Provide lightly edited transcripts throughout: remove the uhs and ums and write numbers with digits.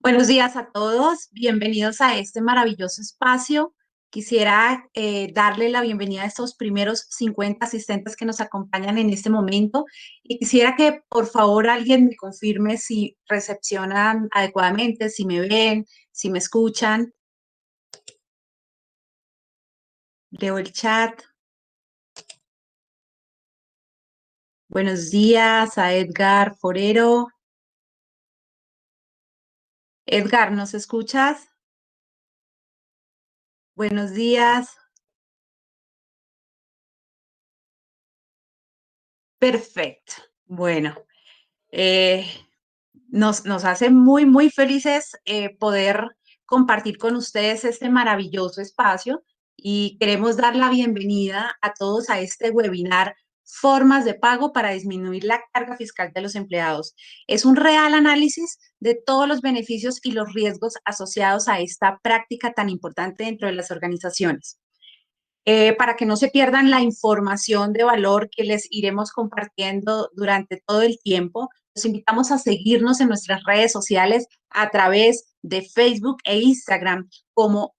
Buenos días a todos, bienvenidos a este maravilloso espacio. Quisiera darle la bienvenida a estos primeros 50 asistentes que nos acompañan en este momento y quisiera que por favor alguien me confirme si recepcionan adecuadamente, si me ven, si me escuchan. Leo el chat. Buenos días a Edgar Forero. Edgar, ¿nos escuchas? Buenos días. Perfecto. Bueno, eh, nos hace muy felices poder compartir con ustedes este maravilloso espacio y queremos dar la bienvenida a todos a este webinar Formas de pago para disminuir la carga fiscal de los empleados. Es un real análisis de todos los beneficios y los riesgos asociados a esta práctica tan importante dentro de las organizaciones. Para que no se pierdan la información de valor que les iremos compartiendo durante todo el tiempo, los invitamos a seguirnos en nuestras redes sociales a través de Facebook e Instagram como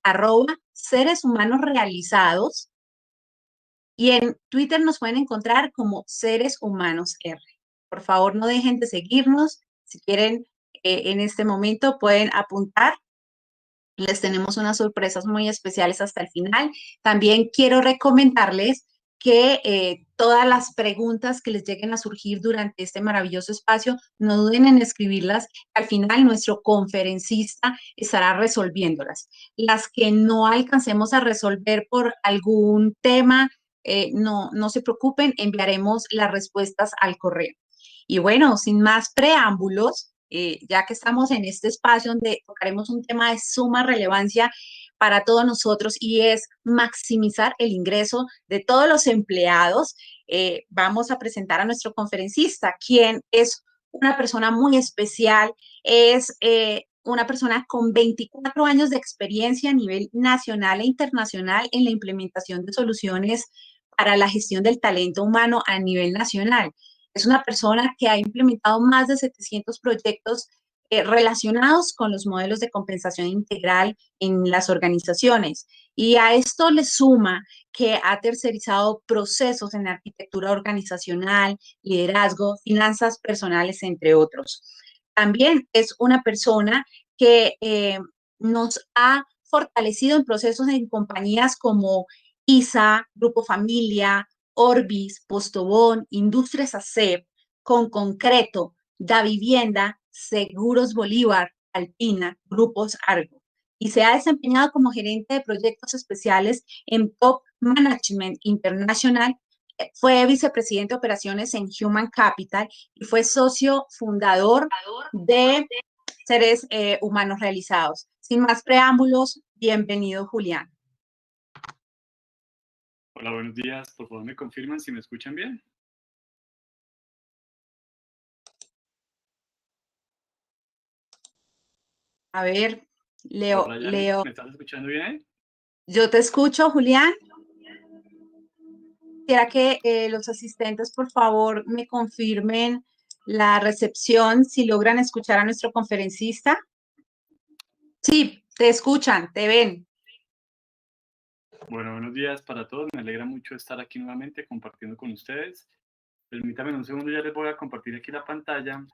@seres humanos realizados y en Twitter nos pueden encontrar como Seres Humanos R. Por favor, no dejen de seguirnos. Si quieren, en este momento pueden apuntar. Les tenemos unas sorpresas muy especiales hasta el final. También quiero recomendarles que todas las preguntas que les lleguen a surgir durante este maravilloso espacio, no duden en escribirlas. Al final, nuestro conferencista estará resolviéndolas. Las que no alcancemos a resolver por algún tema, no se preocupen, enviaremos las respuestas al correo. Y bueno, sin más preámbulos, ya que estamos en este espacio donde tocaremos un tema de suma relevancia para todos nosotros y es maximizar el ingreso de todos los empleados, vamos a presentar a nuestro conferencista, quien es una persona muy especial, es una persona con 24 años de experiencia a nivel nacional e internacional en la implementación de soluciones para la gestión del talento humano a nivel nacional. Es una persona que ha implementado más de 700 proyectos relacionados con los modelos de compensación integral en las organizaciones. Y a esto le suma que ha tercerizado procesos en arquitectura organizacional, liderazgo, finanzas personales, entre otros. También es una persona que nos ha fortalecido en procesos en compañías como ISA, Grupo Familia, Orbis, Postobón, Industrias ACEP, Con Concreto, Da Vivienda, Seguros Bolívar, Alpina, Grupos Argo. Y se ha desempeñado como gerente de proyectos especiales en Top Management International. Fue vicepresidente de operaciones en Human Capital y fue socio fundador de Seres Humanos Realizados. Sin más preámbulos, bienvenido, Julián. Hola, buenos días. Por favor, me confirman si me escuchan bien. A ver, Hola, Janet, Leo. ¿me estás escuchando bien? Yo te escucho, Julián. Quisiera que los asistentes, por favor, me confirmen la recepción, si logran escuchar a nuestro conferencista. Sí, te escuchan, te ven. Bueno, buenos días para todos. Me alegra mucho estar aquí nuevamente compartiendo con ustedes. Permítanme un segundo, ya les voy a compartir aquí la pantalla,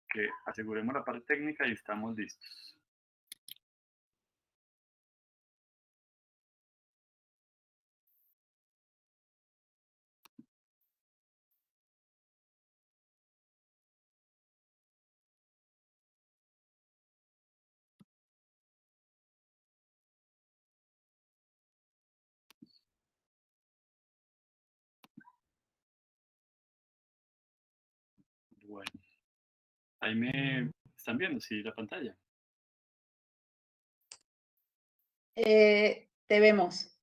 que aseguremos la parte técnica y estamos listos. Bueno, ahí me están viendo, sí, la pantalla. Te vemos.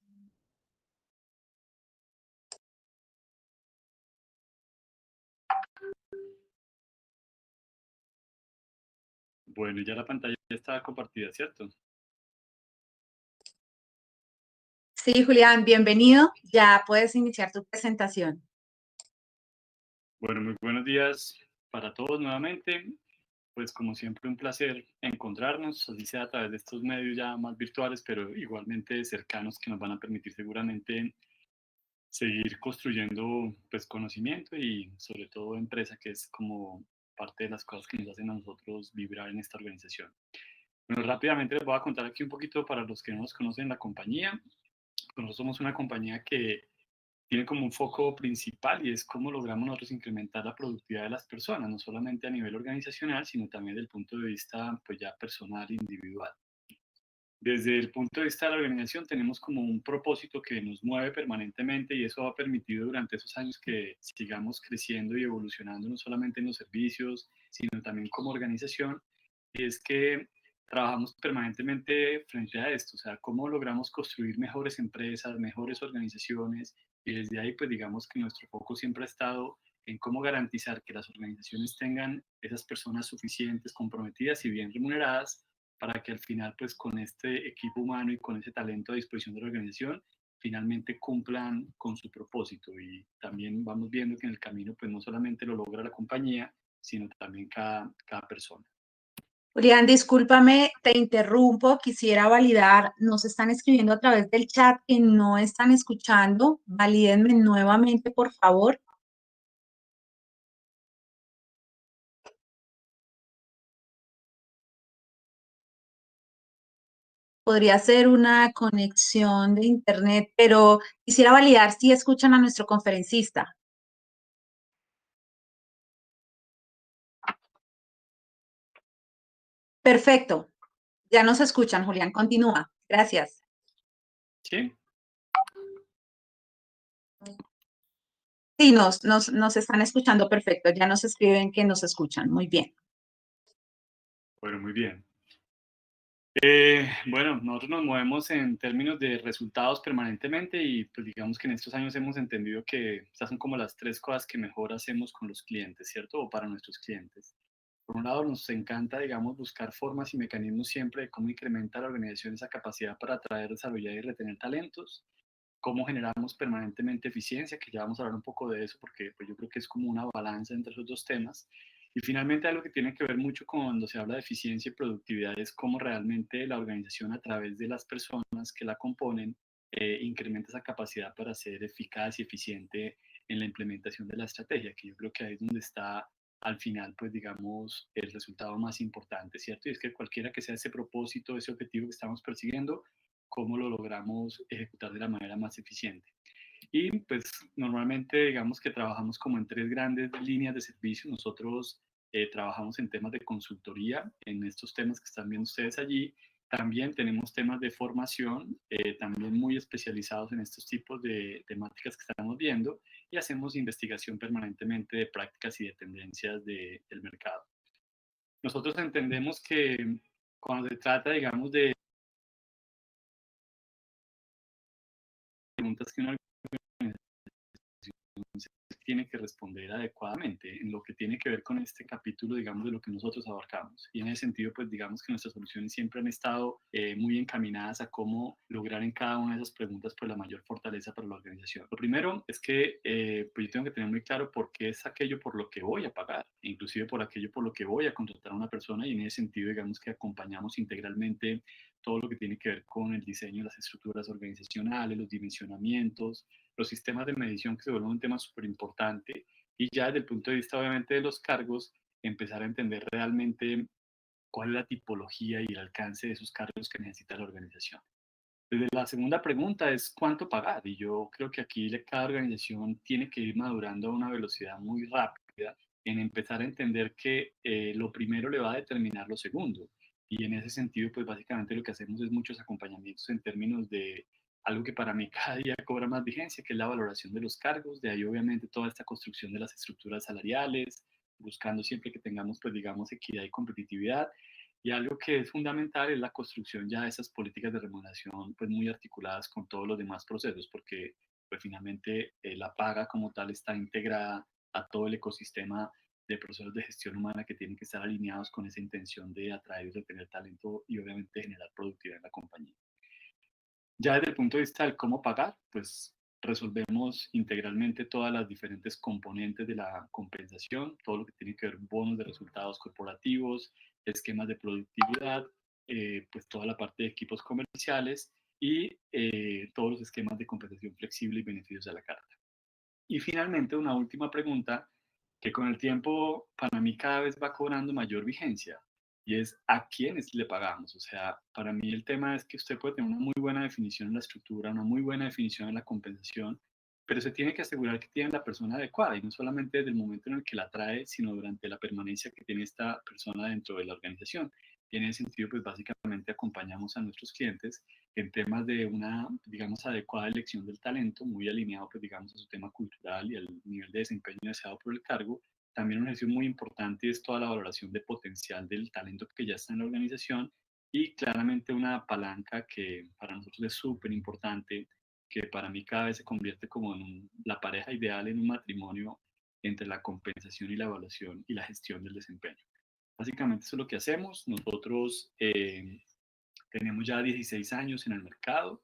Bueno, ya la pantalla está compartida, ¿cierto? Sí, Julián, bienvenido. Ya puedes iniciar tu presentación. Bueno, muy buenos días para todos nuevamente. pues como siempre un placer encontrarnos, así sea a través de estos medios ya más virtuales, pero igualmente cercanos que nos van a permitir seguramente seguir construyendo pues conocimiento y sobre todo empresa, que es como parte de las cosas que nos hacen a nosotros vibrar en esta organización. Bueno, rápidamente les voy a contar aquí un poquito para los que no nos conocen la compañía. Nosotros somos una compañía que tiene como un foco principal y es cómo logramos nosotros incrementar la productividad de las personas, no solamente a nivel organizacional, sino también desde el punto de vista pues ya personal, individual. Desde el punto de vista de la organización tenemos como un propósito que nos mueve permanentemente y eso ha permitido durante esos años que sigamos creciendo y evolucionando no solamente en los servicios, sino también como organización. Y es que trabajamos permanentemente frente a esto, o sea, cómo logramos construir mejores empresas, mejores organizaciones y desde ahí pues digamos que nuestro foco siempre ha estado en cómo garantizar que las organizaciones tengan esas personas suficientes, comprometidas y bien remuneradas para que al final, pues con este equipo humano y con ese talento a disposición de la organización, finalmente cumplan con su propósito. Y también vamos viendo que en el camino, pues no solamente lo logra la compañía, sino también cada persona. Julián, discúlpame, te interrumpo, quisiera validar, nos están escribiendo a través del chat que no están escuchando, valídenme nuevamente, por favor. Podría ser una conexión de internet, pero quisiera validar si escuchan a nuestro conferencista. Perfecto, ya nos escuchan, Julián, continúa. Gracias. ¿Sí? Sí, nos están escuchando perfecto, ya nos escriben que nos escuchan. Muy bien. Bueno, muy bien. Bueno, nosotros nos movemos en términos de resultados permanentemente y pues digamos que en estos años hemos entendido que estas son como las tres cosas que mejor hacemos con los clientes, ¿cierto? O para nuestros clientes. Por un lado, nos encanta, digamos, buscar formas y mecanismos siempre de cómo incrementar la organización esa capacidad para atraer, desarrollar y retener talentos, cómo generamos permanentemente eficiencia, que ya vamos a hablar un poco de eso, porque pues, yo creo que es como una balanza entre esos dos temas. Y finalmente algo que tiene que ver mucho cuando se habla de eficiencia y productividad es cómo realmente la organización a través de las personas que la componen incrementa esa capacidad para ser eficaz y eficiente en la implementación de la estrategia, que yo creo que ahí es donde está al final, pues digamos, el resultado más importante, ¿cierto? Y es que cualquiera que sea ese propósito, ese objetivo que estamos persiguiendo, cómo lo logramos ejecutar de la manera más eficiente. Y pues normalmente digamos que trabajamos como en tres grandes líneas de servicio. Nosotros trabajamos en temas de consultoría, en estos temas que están viendo ustedes allí. También tenemos temas de formación, también muy especializados en estos tipos de temáticas que estamos viendo y hacemos investigación permanentemente de prácticas y de tendencias del mercado. Nosotros entendemos que cuando se trata, digamos, de preguntas que uno tiene que responder adecuadamente en lo que tiene que ver con este capítulo, digamos, de lo que nosotros abarcamos. Y en ese sentido, pues digamos que nuestras soluciones siempre han estado muy encaminadas a cómo lograr en cada una de esas preguntas pues la mayor fortaleza para la organización. Lo primero es que pues yo tengo que tener muy claro por qué es aquello por lo que voy a pagar, inclusive por aquello por lo que voy a contratar a una persona y en ese sentido, digamos que acompañamos integralmente todo lo que tiene que ver con el diseño de las estructuras organizacionales, los dimensionamientos, los sistemas de medición que se vuelven un tema súper importante y ya desde el punto de vista obviamente de los cargos, empezar a entender realmente cuál es la tipología y el alcance de esos cargos que necesita la organización. Desde la segunda pregunta es cuánto pagar y yo creo que aquí cada organización tiene que ir madurando a una velocidad muy rápida en empezar a entender que lo primero le va a determinar lo segundo. Y en ese sentido, pues básicamente lo que hacemos es muchos acompañamientos en términos de algo que para mí cada día cobra más vigencia, que es la valoración de los cargos, de ahí obviamente toda esta construcción de las estructuras salariales, buscando siempre que tengamos, pues digamos, equidad y competitividad. Y algo que es fundamental es la construcción ya de esas políticas de remuneración pues muy articuladas con todos los demás procesos, porque pues finalmente la paga como tal está integrada a todo el ecosistema de procesos de gestión humana que tienen que estar alineados con esa intención de atraer y retener talento y obviamente generar productividad en la compañía. Ya desde el punto de vista del cómo pagar, pues resolvemos integralmente todas las diferentes componentes de la compensación, todo lo que tiene que ver bonos de resultados corporativos, esquemas de productividad, pues toda la parte de equipos comerciales y todos los esquemas de compensación flexible y beneficios a la carta. Y finalmente, una última pregunta que con el tiempo para mí cada vez va cobrando mayor vigencia y es ¿a quiénes le pagamos? O sea, para mí el tema es que usted puede tener una muy buena definición en la estructura, una muy buena definición en la compensación, pero se tiene que asegurar que tiene la persona adecuada y no solamente desde el momento en el que la trae, sino durante la permanencia que tiene esta persona dentro de la organización. Y en ese sentido, pues básicamente acompañamos a nuestros clientes en temas de una, digamos, adecuada elección del talento, muy alineado, pues, digamos, a su tema cultural y al nivel de desempeño deseado por el cargo. También una ejercicio muy importante es toda la valoración de potencial del talento que ya está en la organización y claramente una palanca que para nosotros es súper importante, que para mí cada vez se convierte como en la pareja ideal en un matrimonio entre la compensación y la evaluación y la gestión del desempeño. Básicamente eso es lo que hacemos. Nosotros tenemos ya 16 años en el mercado,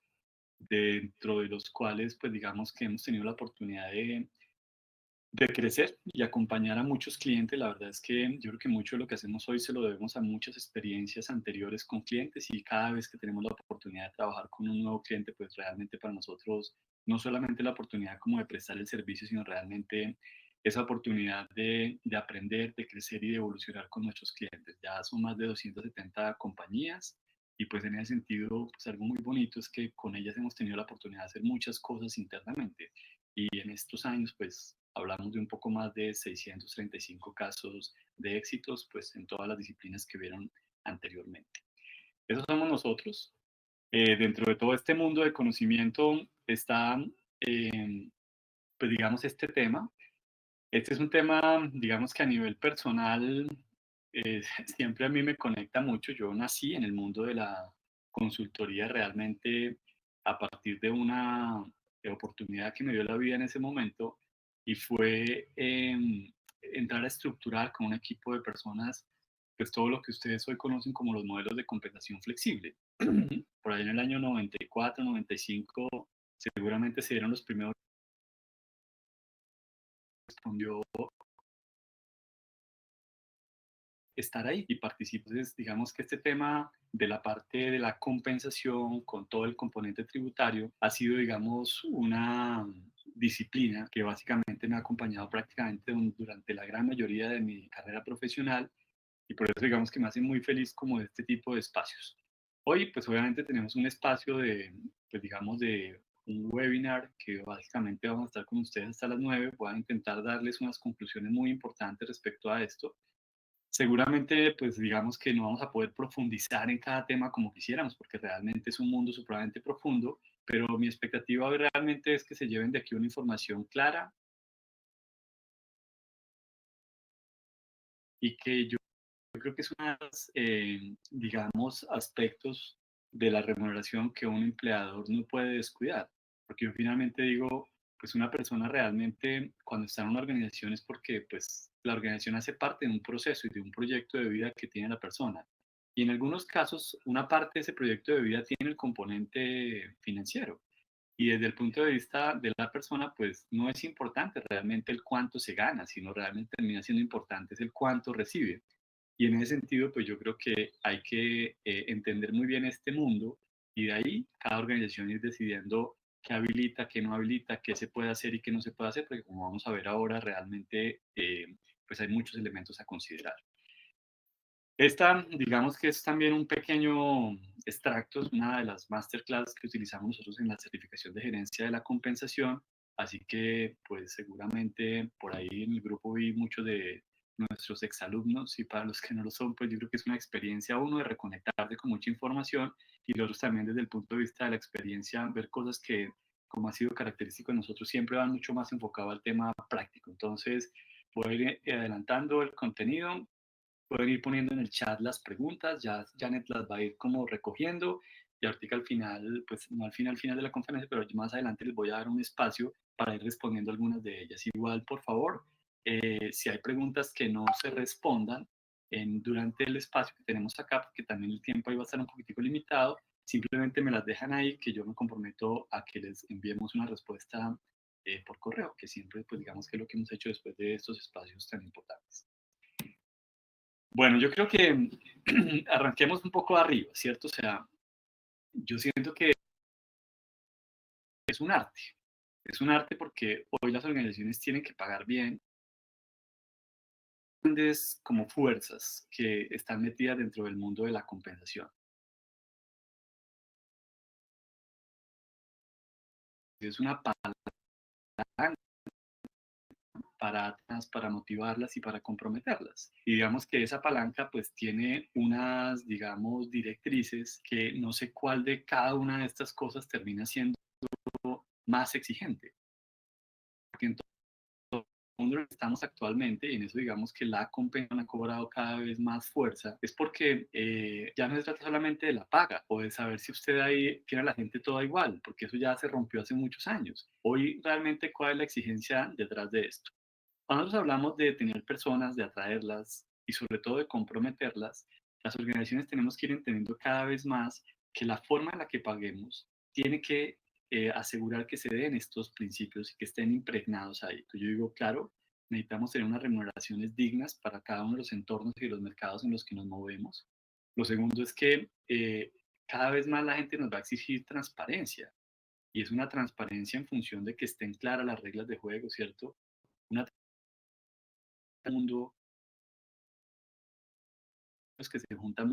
dentro de los cuales, pues digamos que hemos tenido la oportunidad de crecer y acompañar a muchos clientes. La verdad es que yo creo que mucho de lo que hacemos hoy se lo debemos a muchas experiencias anteriores con clientes y cada vez que tenemos la oportunidad de trabajar con un nuevo cliente, pues realmente para nosotros no solamente la oportunidad como de prestar el servicio, sino realmente esa oportunidad de aprender, de crecer y de evolucionar con nuestros clientes. Ya son más de 270 compañías y pues en ese sentido, pues algo muy bonito es que con ellas hemos tenido la oportunidad de hacer muchas cosas internamente. Y en estos años, pues hablamos de un poco más de 635 casos de éxitos, pues en todas las disciplinas que vieron anteriormente. Esos somos nosotros. Dentro de todo este mundo de conocimiento está, eh, pues digamos, este tema. Este es un tema, digamos que a nivel personal, siempre a mí me conecta mucho. Yo nací en el mundo de la consultoría realmente a partir de una oportunidad que me dio la vida en ese momento y fue entrar a estructurar con un equipo de personas, pues todo lo que ustedes hoy conocen como los modelos de compensación flexible. Por ahí en el año 94, 95, seguramente se dieron los primeros respondió estar ahí y participar. Entonces, digamos que este tema de la parte de la compensación con todo el componente tributario ha sido, digamos, una disciplina que básicamente me ha acompañado prácticamente durante la gran mayoría de mi carrera profesional y por eso digamos que me hace muy feliz como de este tipo de espacios. Hoy pues obviamente tenemos un espacio de, pues digamos, de un webinar que básicamente vamos a estar con ustedes hasta las 9. Voy a intentar darles unas conclusiones muy importantes respecto a esto. Seguramente, pues digamos que no vamos a poder profundizar en cada tema como quisiéramos, porque realmente es un mundo supremamente profundo, pero mi expectativa realmente es que se lleven de aquí una información clara y que yo creo que es uno de los, digamos, aspectos de la remuneración que un empleador no puede descuidar, porque yo finalmente digo, pues una persona realmente cuando está en una organización es porque pues la organización hace parte de un proceso y de un proyecto de vida que tiene la persona. Y en algunos casos, una parte de ese proyecto de vida tiene el componente financiero. Y desde el punto de vista de la persona, pues no es importante realmente el cuánto se gana, sino realmente termina siendo importante es el cuánto recibe. Y en ese sentido, pues yo creo que hay que entender muy bien este mundo y de ahí cada organización ir decidiendo qué habilita, qué no habilita, qué se puede hacer y qué no se puede hacer, porque como vamos a ver ahora, realmente pues hay muchos elementos a considerar. Esta, digamos que es también un pequeño extracto, es una de las masterclass que utilizamos nosotros en la certificación de gerencia de la compensación, así que pues seguramente por ahí en el grupo vi muchos de nuestros exalumnos y para los que no lo son, pues yo creo que es una experiencia uno de reconectarse con mucha información y los otros también desde el punto de vista de la experiencia, ver cosas que como ha sido característico de nosotros siempre van mucho más enfocado al tema práctico. Entonces, voy a ir adelantando el contenido. Pueden ir poniendo en el chat las preguntas, ya Janet las va a ir como recogiendo y ahorita al final, pues no al final de la conferencia, pero más adelante les voy a dar un espacio para ir respondiendo algunas de ellas. Igual, por favor, si hay preguntas que no se respondan durante el espacio que tenemos acá, porque también el tiempo ahí va a estar un poquitico limitado, simplemente me las dejan ahí, que yo me comprometo a que les enviemos una respuesta por correo, que siempre, pues digamos que es lo que hemos hecho después de estos espacios tan importantes. Bueno, yo creo que arranquemos un poco arriba, ¿cierto? O sea, yo siento que es un arte. Es un arte porque hoy las organizaciones tienen que pagar bien, grandes como fuerzas que están metidas dentro del mundo de la compensación. Es una palanca para motivarlas y para comprometerlas. Y digamos que esa palanca pues tiene unas, digamos, directrices que no sé cuál de cada una de estas cosas termina siendo más exigente. Porque en todo el mundo que estamos actualmente, y en eso digamos que la compensación ha cobrado cada vez más fuerza, es porque ya no se trata solamente de la paga o de saber si usted ahí tiene a la gente toda igual, porque eso ya se rompió hace muchos años. Hoy realmente, ¿cuál es la exigencia detrás de esto? Cuando nosotros hablamos de tener personas, de atraerlas y sobre todo de comprometerlas, las organizaciones tenemos que ir entendiendo cada vez más que la forma en la que paguemos tiene que asegurar que se den estos principios y que estén impregnados ahí. Entonces yo digo, claro, necesitamos tener unas remuneraciones dignas para cada uno de los entornos y los mercados en los que nos movemos. Lo segundo es que cada vez más la gente nos va a exigir transparencia y es una transparencia en función de que estén claras las reglas de juego, ¿cierto? Una mundo que se juntan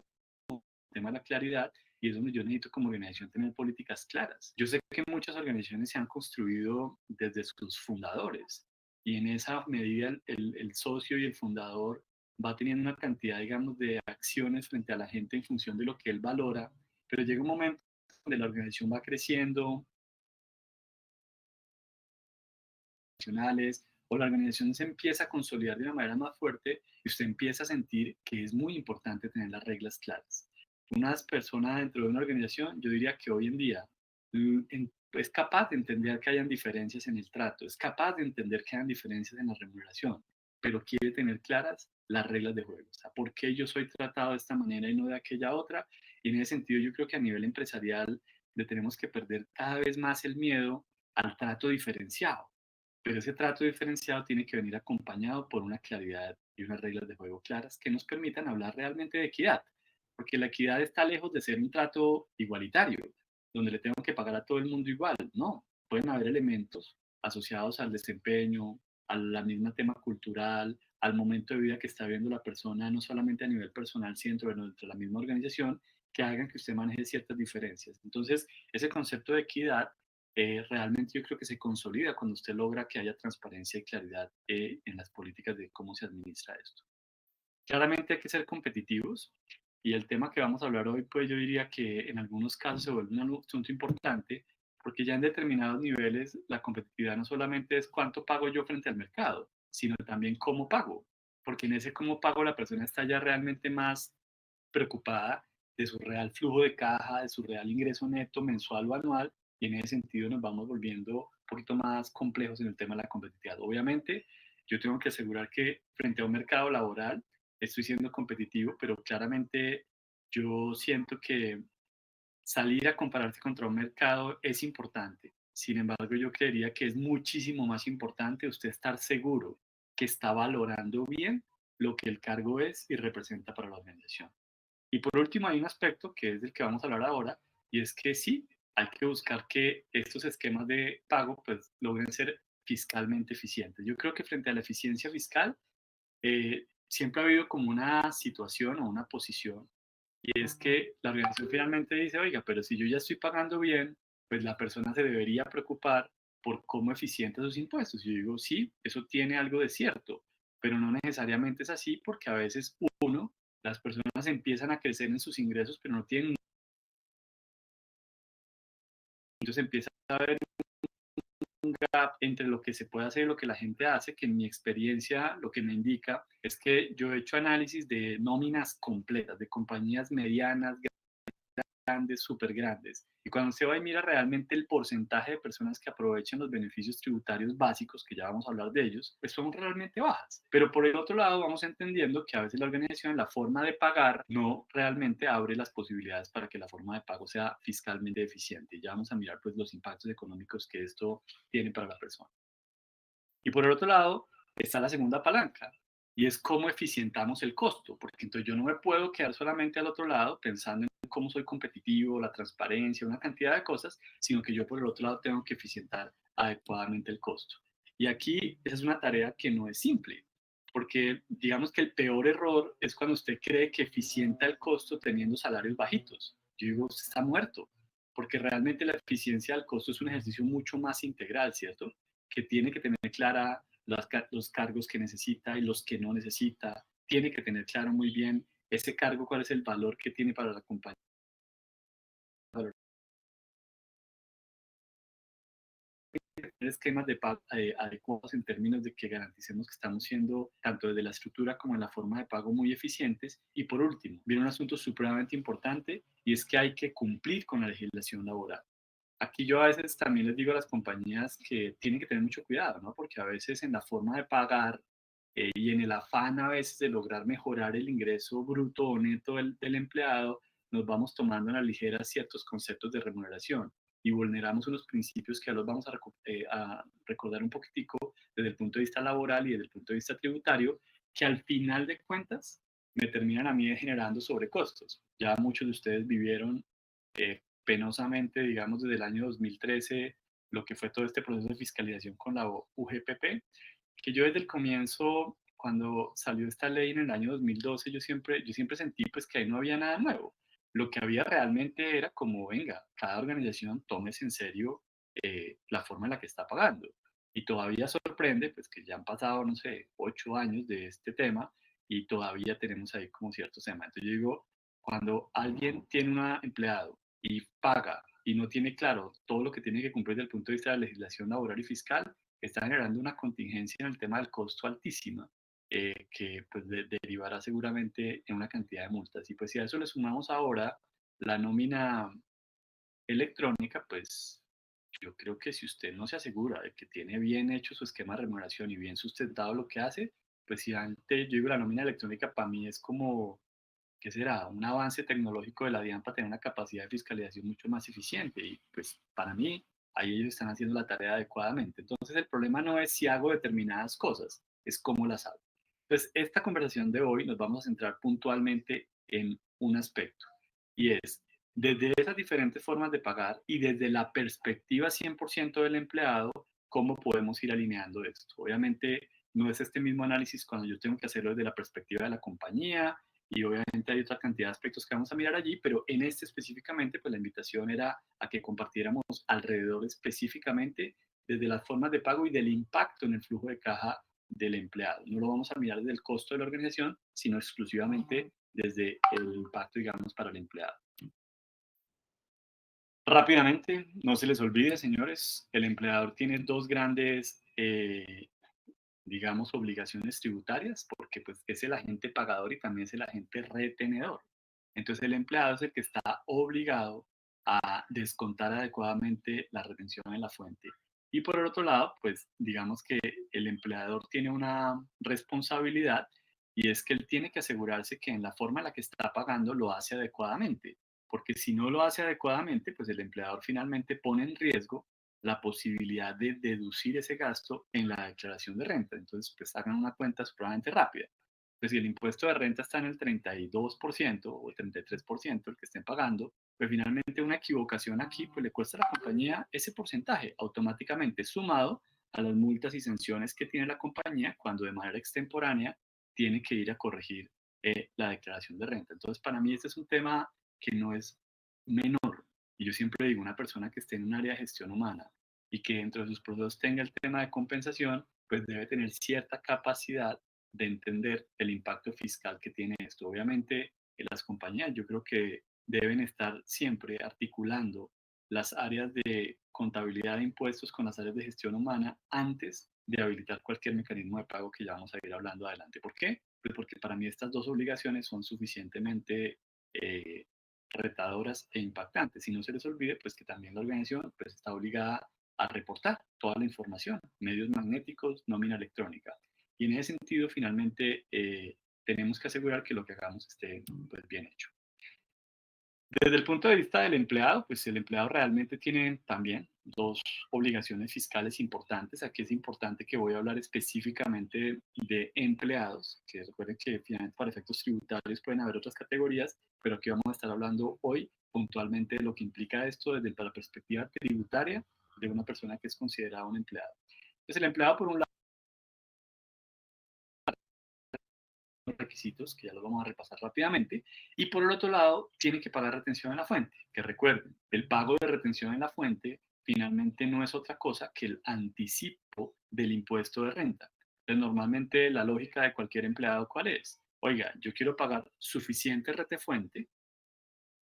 el tema de la claridad y es donde yo necesito como organización tener políticas claras. Yo sé que muchas organizaciones se han construido desde sus fundadores y en esa medida el socio y el fundador va teniendo una cantidad, digamos, de acciones frente a la gente en función de lo que él valora, pero llega un momento donde la organización va creciendo, o la organización se empieza a consolidar de una manera más fuerte y usted empieza a sentir que es muy importante tener las reglas claras. Una persona dentro de una organización, yo diría que hoy en día es capaz de entender que hayan diferencias en el trato, es capaz de entender que hayan diferencias en la remuneración, pero quiere tener claras las reglas de juego. O sea, ¿por qué yo soy tratado de esta manera y no de aquella otra? Y en ese sentido yo creo que a nivel empresarial le tenemos que perder cada vez más el miedo al trato diferenciado, pero ese trato diferenciado tiene que venir acompañado por una claridad y unas reglas de juego claras que nos permitan hablar realmente de equidad, porque la equidad está lejos de ser un trato igualitario, donde le tengo que pagar a todo el mundo igual. No, pueden haber elementos asociados al desempeño, a la misma tema cultural, al momento de vida que está viendo la persona, no solamente a nivel personal, sino dentro de la misma organización, que hagan que usted maneje ciertas diferencias. Entonces, ese concepto de equidad realmente yo creo que se consolida cuando usted logra que haya transparencia y claridad en las políticas de cómo se administra esto. Claramente hay que ser competitivos y el tema que vamos a hablar hoy, pues yo diría que en algunos casos se vuelve un asunto importante porque ya en determinados niveles la competitividad no solamente es cuánto pago yo frente al mercado, sino también cómo pago, porque en ese cómo pago la persona está ya realmente más preocupada de su real flujo de caja, de su real ingreso neto mensual o anual, y en ese sentido nos vamos volviendo un poquito más complejos en el tema de la competitividad. Obviamente, yo tengo que asegurar que frente a un mercado laboral estoy siendo competitivo, pero claramente yo siento que salir a compararse contra un mercado es importante. Sin embargo, yo creería que es muchísimo más importante usted estar seguro que está valorando bien lo que el cargo es y representa para la organización. Y por último, hay un aspecto que es del que vamos a hablar ahora, y es que sí, hay que buscar que estos esquemas de pago pues logren ser fiscalmente eficientes. Yo creo que frente a la eficiencia fiscal, siempre ha habido como una situación o una posición, y es que la organización finalmente dice, oiga, pero si yo ya estoy pagando bien, pues la persona se debería preocupar por cómo eficienta sus impuestos. Y yo digo, sí, eso tiene algo de cierto, pero no necesariamente es así porque a veces uno, las personas empiezan a crecer en sus ingresos, pero no tienen, entonces empieza a haber un gap entre lo que se puede hacer y lo que la gente hace, que en mi experiencia lo que me indica es que yo he hecho análisis de nóminas completas, de compañías medianas, grandes, súper grandes. Y cuando se va y mira realmente el porcentaje de personas que aprovechan los beneficios tributarios básicos, que ya vamos a hablar de ellos, pues son realmente bajas. Pero por el otro lado vamos entendiendo que a veces la organización, la forma de pagar, no realmente abre las posibilidades para que la forma de pago sea fiscalmente eficiente. Y ya vamos a mirar pues los impactos económicos que esto tiene para la persona. Y por el otro lado está la segunda palanca, y es cómo eficientamos el costo, porque entonces yo no me puedo quedar solamente al otro lado pensando en cómo soy competitivo, la transparencia, una cantidad de cosas, sino que yo por el otro lado tengo que eficientar adecuadamente el costo. Y aquí esa es una tarea que no es simple, porque digamos que el peor error es cuando usted cree que eficienta el costo teniendo salarios bajitos. Yo digo, usted está muerto, porque realmente la eficiencia del costo es un ejercicio mucho más integral, ¿cierto? Que tiene que tener clara los cargos que necesita y los que no necesita. Tiene que tener claro muy bien ese cargo, cuál es el valor que tiene para la compañía. Esquemas de pago adecuados en términos de que garanticemos que estamos siendo, tanto desde la estructura como en la forma de pago, muy eficientes. Y por último, viene un asunto supremamente importante, y es que hay que cumplir con la legislación laboral. Aquí yo a veces también les digo a las compañías que tienen que tener mucho cuidado, ¿no? Porque a veces en la forma de pagar y en el afán a veces de lograr mejorar el ingreso bruto o neto del empleado, nos vamos tomando a la ligera ciertos conceptos de remuneración y vulneramos unos principios que ya los vamos a recordar un poquitico desde el punto de vista laboral y desde el punto de vista tributario, que al final de cuentas me terminan a mí generando sobrecostos. Ya muchos de ustedes vivieron penosamente, digamos, desde el año 2013, lo que fue todo este proceso de fiscalización con la UGPP, que yo desde el comienzo, cuando salió esta ley en el año 2012, yo siempre sentí pues que ahí no había nada nuevo. Lo que había realmente era como, venga, cada organización tómese en serio la forma en la que está pagando. Y todavía sorprende pues que ya han pasado, no sé, 8 años de este tema y todavía tenemos ahí como ciertos temas. Entonces yo digo, cuando alguien tiene un empleado y paga y no tiene claro todo lo que tiene que cumplir desde el punto de vista de la legislación laboral y fiscal, está generando una contingencia en el tema del costo altísima, que pues derivará seguramente en una cantidad de multas. Y pues si a eso le sumamos ahora la nómina electrónica, pues yo creo que si usted no se asegura de que tiene bien hecho su esquema de remuneración y bien sustentado lo que hace, pues si antes, yo digo, la nómina electrónica para mí es como, ¿qué será? Un avance tecnológico de la DIAN para tener una capacidad de fiscalización mucho más eficiente. Y pues para mí, ahí ellos están haciendo la tarea adecuadamente. Entonces el problema no es si hago determinadas cosas, es cómo las hago. Entonces, esta conversación de hoy nos vamos a centrar puntualmente en un aspecto, y es desde esas diferentes formas de pagar y desde la perspectiva 100% del empleado, cómo podemos ir alineando esto. Obviamente no es este mismo análisis cuando yo tengo que hacerlo desde la perspectiva de la compañía, y obviamente hay otra cantidad de aspectos que vamos a mirar allí, pero en este específicamente, pues la invitación era a que compartiéramos alrededor específicamente desde las formas de pago y del impacto en el flujo de caja del empleado. No lo vamos a mirar desde el costo de la organización, sino exclusivamente desde el impacto, digamos, para el empleado. Rápidamente, no se les olvide, señores, el empleador tiene dos grandes, digamos, obligaciones tributarias, porque pues es el agente pagador y también es el agente retenedor. Entonces el empleado es el que está obligado a descontar adecuadamente la retención en la fuente. Y por el otro lado, pues digamos que el empleador tiene una responsabilidad, y es que él tiene que asegurarse que en la forma en la que está pagando lo hace adecuadamente, porque si no lo hace adecuadamente, pues el empleador finalmente pone en riesgo la posibilidad de deducir ese gasto en la declaración de renta. Entonces, pues hagan una cuenta supremamente rápida. Pues si el impuesto de renta está en el 32% o el 33%, el que estén pagando, pues finalmente una equivocación aquí pues le cuesta a la compañía ese porcentaje automáticamente sumado a las multas y sanciones que tiene la compañía cuando de manera extemporánea tiene que ir a corregir la declaración de renta. Entonces, para mí este es un tema que no es menor. Y yo siempre digo, una persona que esté en un área de gestión humana y que dentro de sus procesos tenga el tema de compensación, pues debe tener cierta capacidad de entender el impacto fiscal que tiene esto. Obviamente, en las compañías yo creo que deben estar siempre articulando las áreas de contabilidad de impuestos con las áreas de gestión humana antes de habilitar cualquier mecanismo de pago, que ya vamos a ir hablando adelante. ¿Por qué? Pues porque para mí estas dos obligaciones son suficientemente retadoras e impactantes. Y no se les olvide pues que también la organización pues está obligada a reportar toda la información, medios magnéticos, nómina electrónica. Y en ese sentido, finalmente, tenemos que asegurar que lo que hagamos esté pues, bien hecho. Desde el punto de vista del empleado, pues el empleado realmente tiene también dos obligaciones fiscales importantes. Aquí es importante que voy a hablar específicamente de empleados, que recuerden que finalmente para efectos tributarios pueden haber otras categorías, pero aquí vamos a estar hablando hoy puntualmente de lo que implica esto desde la perspectiva tributaria de una persona que es considerada un empleado. Entonces el empleado por un lado requisitos, que ya los vamos a repasar rápidamente, y por el otro lado, tiene que pagar retención en la fuente, que recuerden, el pago de retención en la fuente finalmente no es otra cosa que el anticipo del impuesto de renta. Entonces, normalmente la lógica de cualquier empleado, ¿cuál es? Oiga, yo quiero pagar suficiente retefuente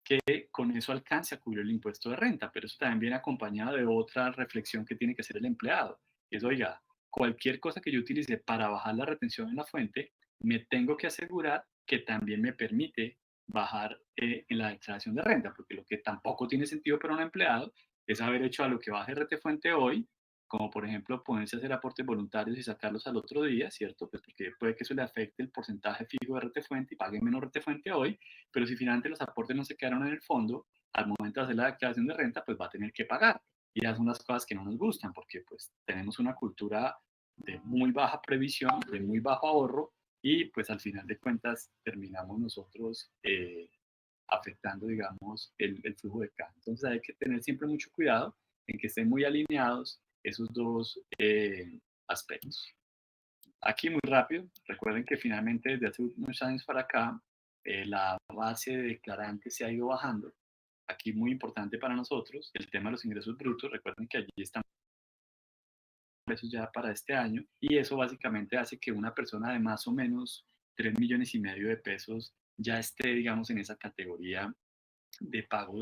que con eso alcance a cubrir el impuesto de renta, pero eso también viene acompañado de otra reflexión que tiene que hacer el empleado. Es, oiga, cualquier cosa que yo utilice para bajar la retención en la fuente, me tengo que asegurar que también me permite bajar en la declaración de renta, porque lo que tampoco tiene sentido para un empleado es haber hecho a lo que baje retefuente hoy, como por ejemplo ponerse a hacer aportes voluntarios y sacarlos al otro día, ¿cierto? Pues porque puede que eso le afecte el porcentaje fijo de retefuente y pague menos retefuente hoy, pero si finalmente los aportes no se quedaron en el fondo, al momento de hacer la declaración de renta, pues va a tener que pagar. Y esas son las cosas que no nos gustan, porque pues tenemos una cultura de muy baja previsión, de muy bajo ahorro, y pues al final de cuentas terminamos nosotros afectando, digamos, el flujo de caja. Entonces hay que tener siempre mucho cuidado en que estén muy alineados esos dos aspectos. Aquí muy rápido, recuerden que finalmente desde hace unos años para acá, la base de declarantes se ha ido bajando. Aquí muy importante para nosotros, el tema de los ingresos brutos, recuerden que allí están pesos ya para este año y eso básicamente hace que una persona de más o menos 3,5 millones de pesos ya esté, digamos, en esa categoría de pago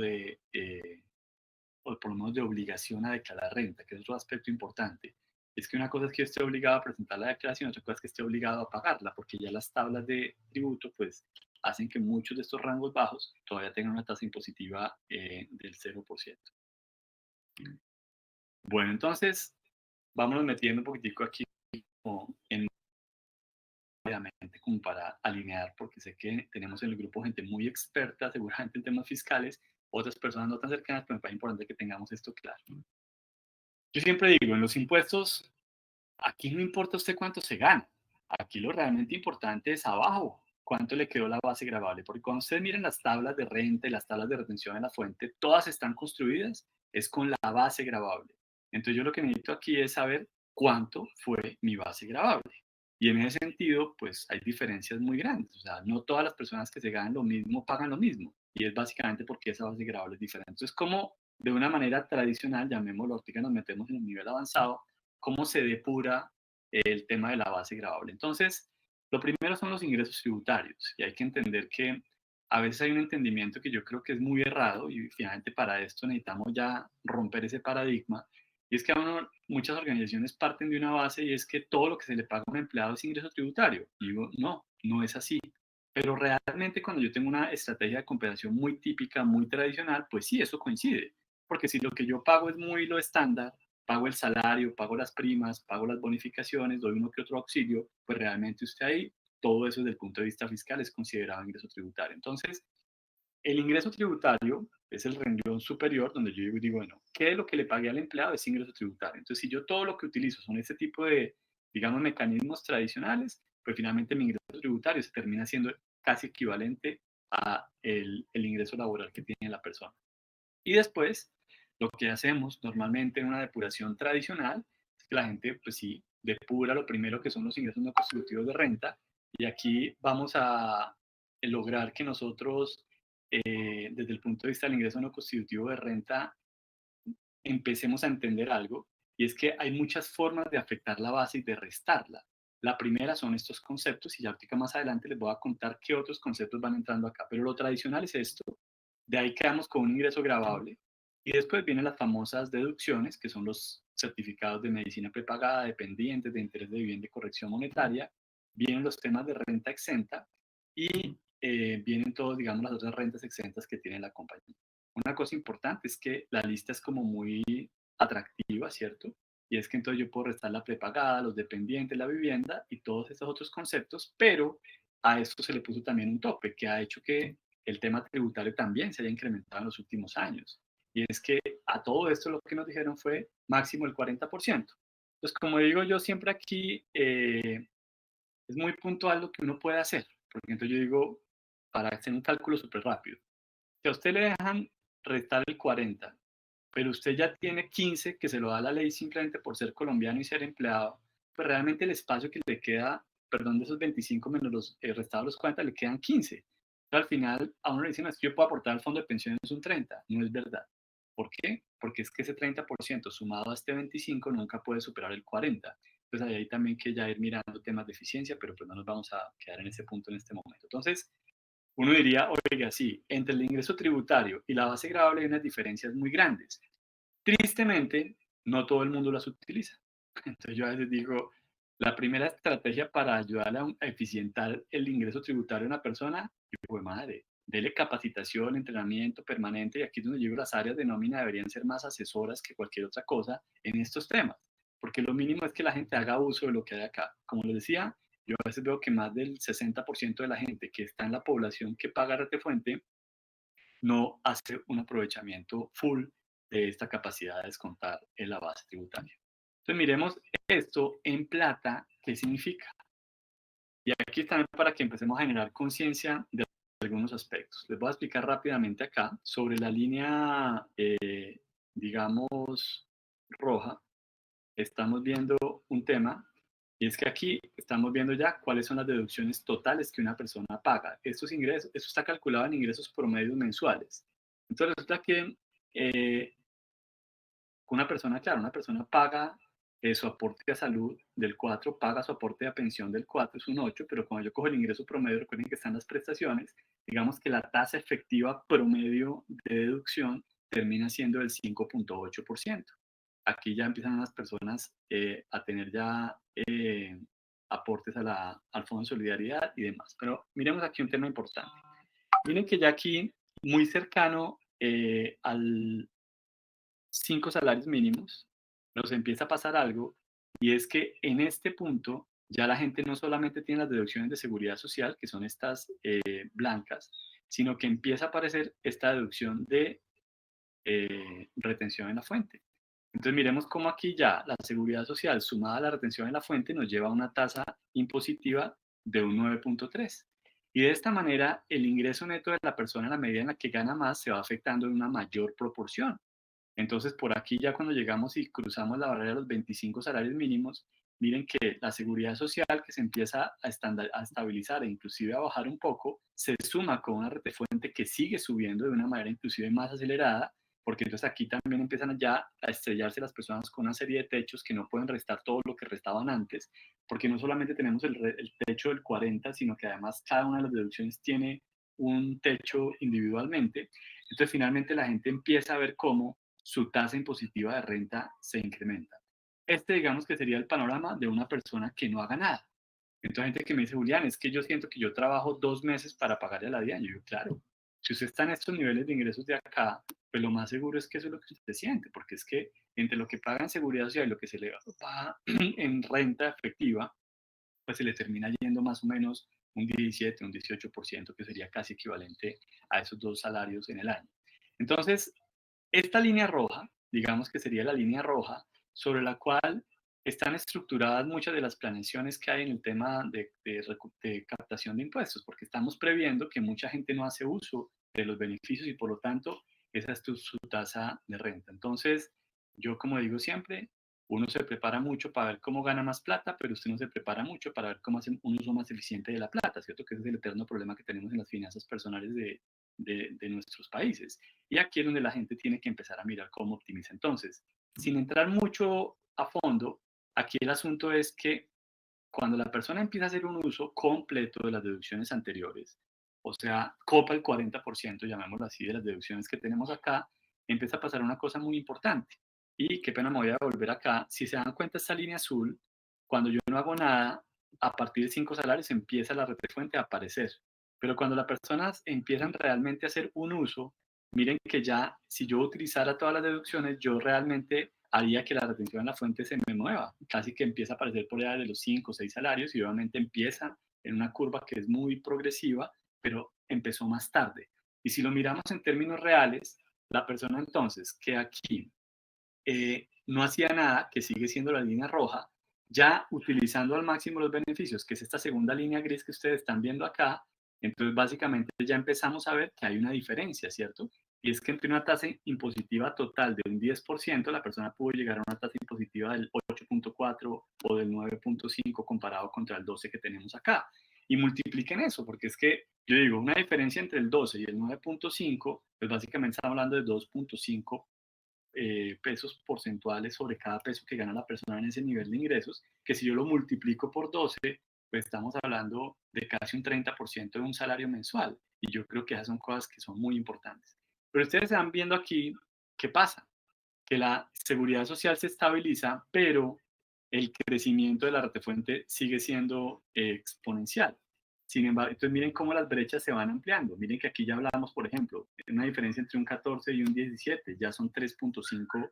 o por lo menos de obligación a declarar renta, que es otro aspecto importante. Es que una cosa es que yo esté obligado a presentar la declaración, otra cosa es que esté obligado a pagarla, porque ya las tablas de tributo pues hacen que muchos de estos rangos bajos todavía tengan una tasa impositiva del 0%. Bueno, entonces vámonos metiendo un poquitico aquí en como para alinear, porque sé que tenemos en el grupo gente muy experta, seguramente en temas fiscales, otras personas no tan cercanas, pero me parece importante que tengamos esto claro. Yo siempre digo, en los impuestos, aquí no importa usted cuánto se gana. Aquí lo realmente importante es abajo, cuánto le quedó la base gravable. Porque cuando ustedes miren las tablas de renta y las tablas de retención en la fuente, todas están construidas es con la base gravable. Entonces yo lo que necesito aquí es saber cuánto fue mi base gravable. Y en ese sentido, pues hay diferencias muy grandes. O sea, no todas las personas que se ganan lo mismo pagan lo mismo. Y es básicamente porque esa base gravable es diferente. Entonces, como de una manera tradicional, llamémoslo, ahorita nos metemos en un nivel avanzado, cómo se depura el tema de la base gravable. Entonces, lo primero son los ingresos tributarios y hay que entender que a veces hay un entendimiento que yo creo que es muy errado y finalmente para esto necesitamos ya romper ese paradigma y es que muchas organizaciones parten de una base y es que todo lo que se le paga a un empleado es ingreso tributario. Y digo, no, no es así. Pero realmente cuando yo tengo una estrategia de compensación muy típica, muy tradicional, pues sí, eso coincide. Porque si lo que yo pago es muy lo estándar, pago el salario, pago las primas, pago las bonificaciones, doy uno que otro auxilio, pues realmente usted ahí, todo eso desde el punto de vista fiscal es considerado ingreso tributario. Entonces, el ingreso tributario es el renglón superior donde yo digo, bueno, ¿qué es lo que le pagué al empleado? Es ingreso tributario. Entonces, si yo todo lo que utilizo son este tipo de, digamos, mecanismos tradicionales, pues finalmente mi ingreso tributario se termina siendo casi equivalente a el ingreso laboral que tiene la persona. Y después, lo que hacemos normalmente en una depuración tradicional es que la gente, pues sí, depura lo primero que son los ingresos no constitutivos de renta. Y aquí vamos a lograr que nosotros, desde el punto de vista del ingreso no constitutivo de renta, empecemos a entender algo. Y es que hay muchas formas de afectar la base y de restarla. La primera son estos conceptos y ya ahorita más adelante les voy a contar qué otros conceptos van entrando acá. Pero lo tradicional es esto. De ahí quedamos con un ingreso gravable. Y después vienen las famosas deducciones, que son los certificados de medicina prepagada, dependientes de interés de vivienda y corrección monetaria. Vienen los temas de renta exenta. Y vienen todos, digamos, las otras rentas exentas que tiene la compañía. Una cosa importante es que la lista es como muy atractiva, ¿cierto? Y es que entonces yo puedo restar la prepagada, los dependientes, la vivienda y todos estos otros conceptos, pero a esto se le puso también un tope que ha hecho que el tema tributario también se haya incrementado en los últimos años. Y es que a todo esto lo que nos dijeron fue máximo el 40%. Entonces, como digo yo siempre aquí, es muy puntual lo que uno puede hacer. Porque entonces yo digo, para hacer un cálculo súper rápido, si a usted le dejan restar el 40, pero usted ya tiene 15 que se lo da la ley simplemente por ser colombiano y ser empleado, pues realmente el espacio que le queda, perdón, de esos 25 menos los restados los 40, le quedan 15. Pero al final a uno le dicen, es que yo puedo aportar al fondo de pensiones un 30, no es verdad. ¿Por qué? Porque es que ese 30% sumado a este 25 nunca puede superar el 40. Entonces ahí hay también que ya ir mirando temas de eficiencia, pero pues no nos vamos a quedar en ese punto en este momento. Entonces, uno diría, oiga, sí, entre el ingreso tributario y la base gravable hay unas diferencias muy grandes. Tristemente, no todo el mundo las utiliza. Entonces yo a veces digo, la primera estrategia para ayudarle a eficientar el ingreso tributario de una persona, hijo de madre, dele capacitación, entrenamiento permanente, y aquí es donde digo las áreas de nómina deberían ser más asesoras que cualquier otra cosa en estos temas, porque lo mínimo es que la gente haga uso de lo que hay acá. Como les decía, yo a veces veo que más del 60% de la gente que está en la población que paga retefuente no hace un aprovechamiento full de esta capacidad de descontar en la base tributaria. Entonces miremos esto en plata, ¿qué significa? Y aquí también para que empecemos a generar conciencia de algunos aspectos. Les voy a explicar rápidamente acá sobre la línea, digamos, roja. Estamos viendo un tema y es que aquí estamos viendo ya cuáles son las deducciones totales que una persona paga. Estos ingresos, esto está calculado en ingresos promedios mensuales. Entonces resulta que una persona, claro, una persona paga su aporte a salud del 4, paga su aporte a pensión del 4, es un 8, pero cuando yo cojo el ingreso promedio, recuerden que están las prestaciones, digamos que la tasa efectiva promedio de deducción termina siendo el 5.8%. Aquí ya empiezan las personas a tener ya aportes al Fondo de Solidaridad y demás. Pero miremos aquí un tema importante. Miren que ya aquí, muy cercano al 5 salarios mínimos, nos empieza a pasar algo, y es que en este punto ya la gente no solamente tiene las deducciones de seguridad social, que son estas blancas, sino que empieza a aparecer esta deducción de retención en la fuente. Entonces miremos cómo aquí ya la seguridad social sumada a la retención en la fuente nos lleva a una tasa impositiva de un 9.3. Y de esta manera el ingreso neto de la persona en la medida en la que gana más se va afectando en una mayor proporción. Entonces, por aquí ya cuando llegamos y cruzamos la barrera de los 25 salarios mínimos, miren que la seguridad social que se empieza a estabilizar e inclusive a bajar un poco, se suma con una retefuente que sigue subiendo de una manera inclusive más acelerada, porque entonces aquí también empiezan ya a estrellarse las personas con una serie de techos que no pueden restar todo lo que restaban antes, porque no solamente tenemos el techo del 40, sino que además cada una de las deducciones tiene un techo individualmente. Entonces finalmente la gente empieza a ver cómo su tasa impositiva de renta se incrementa. Este, digamos que sería el panorama de una persona que no haga nada. Entonces, gente que me dice, Julián, es que yo siento que yo trabajo 2 meses para pagarle a la DIAN. Yo digo, claro, si usted está en estos niveles de ingresos de acá, pues lo más seguro es que eso es lo que usted siente, porque es que entre lo que paga en seguridad social y lo que se le paga en renta efectiva, pues se le termina yendo más o menos un 17, un 18%, que sería casi equivalente a esos dos salarios en el año. Entonces, esta línea roja, digamos que sería la línea roja, sobre la cual están estructuradas muchas de las planeaciones que hay en el tema de captación de impuestos, porque estamos previendo que mucha gente no hace uso de los beneficios y por lo tanto esa es su tasa de renta. Entonces, yo como digo siempre, uno se prepara mucho para ver cómo gana más plata, pero usted no se prepara mucho para ver cómo hace un uso más eficiente de la plata, ¿cierto? Que ese es el eterno problema que tenemos en las finanzas personales de nuestros países. Y aquí es donde la gente tiene que empezar a mirar cómo optimiza. Entonces, sin entrar mucho a fondo, aquí el asunto es que cuando la persona empieza a hacer un uso completo de las deducciones anteriores, o sea, copa el 40%, llamémoslo así, de las deducciones que tenemos acá, empieza a pasar una cosa muy importante. Y qué pena, me voy a volver acá. Si se dan cuenta, esta línea azul, cuando yo no hago nada, a partir de 5 salarios empieza la retefuente a aparecer. Pero cuando las personas empiezan realmente a hacer un uso, miren que ya si yo utilizara todas las deducciones, yo realmente haría que la retención en la fuente se me mueva, casi que empieza a aparecer por allá de los 5 o 6 salarios y obviamente empieza en una curva que es muy progresiva, pero empezó más tarde. Y si lo miramos en términos reales, la persona entonces que aquí no hacía nada, que sigue siendo la línea roja, ya utilizando al máximo los beneficios, que es esta segunda línea gris que ustedes están viendo acá, entonces básicamente ya empezamos a ver que hay una diferencia, ¿cierto? Y es que entre una tasa impositiva total de un 10%, la persona pudo llegar a una tasa impositiva del 8.4 o del 9.5 comparado contra el 12 que tenemos acá. Y multipliquen eso, porque es que yo digo, una diferencia entre el 12 y el 9.5, pues básicamente estamos hablando de 2.5 pesos porcentuales sobre cada peso que gana la persona en ese nivel de ingresos, que si yo lo multiplico por 12, pues estamos hablando de casi un 30% de un salario mensual. Y yo creo que esas son cosas que son muy importantes. Pero ustedes están viendo aquí qué pasa, que la seguridad social se estabiliza, pero el crecimiento de la retefuente sigue siendo exponencial. Sin embargo, entonces miren cómo las brechas se van ampliando. Miren que aquí ya hablamos, por ejemplo, de una diferencia entre un 14 y un 17, ya son 3.5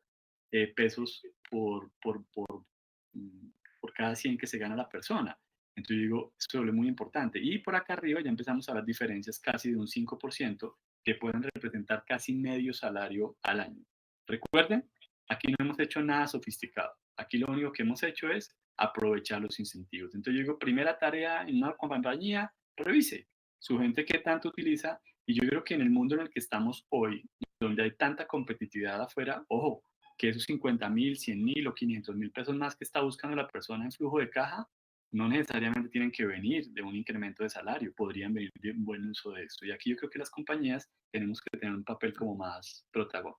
pesos mm, por cada 100 que se gana la persona. Entonces digo, esto es muy importante. Y por acá arriba ya empezamos a ver diferencias casi de un 5% que pueden representar casi medio salario al año. Recuerden, aquí no hemos hecho nada sofisticado. Aquí lo único que hemos hecho es aprovechar los incentivos. Entonces yo digo, primera tarea en una compañía, revise su gente qué tanto utiliza. Y yo creo que en el mundo en el que estamos hoy, donde hay tanta competitividad afuera, ojo, que esos 50.000, 100.000 o 500.000 pesos más que está buscando la persona en flujo de caja, no necesariamente tienen que venir de un incremento de salario, podrían venir de un buen uso de esto. Y aquí yo creo que las compañías tenemos que tener un papel como más protagónico.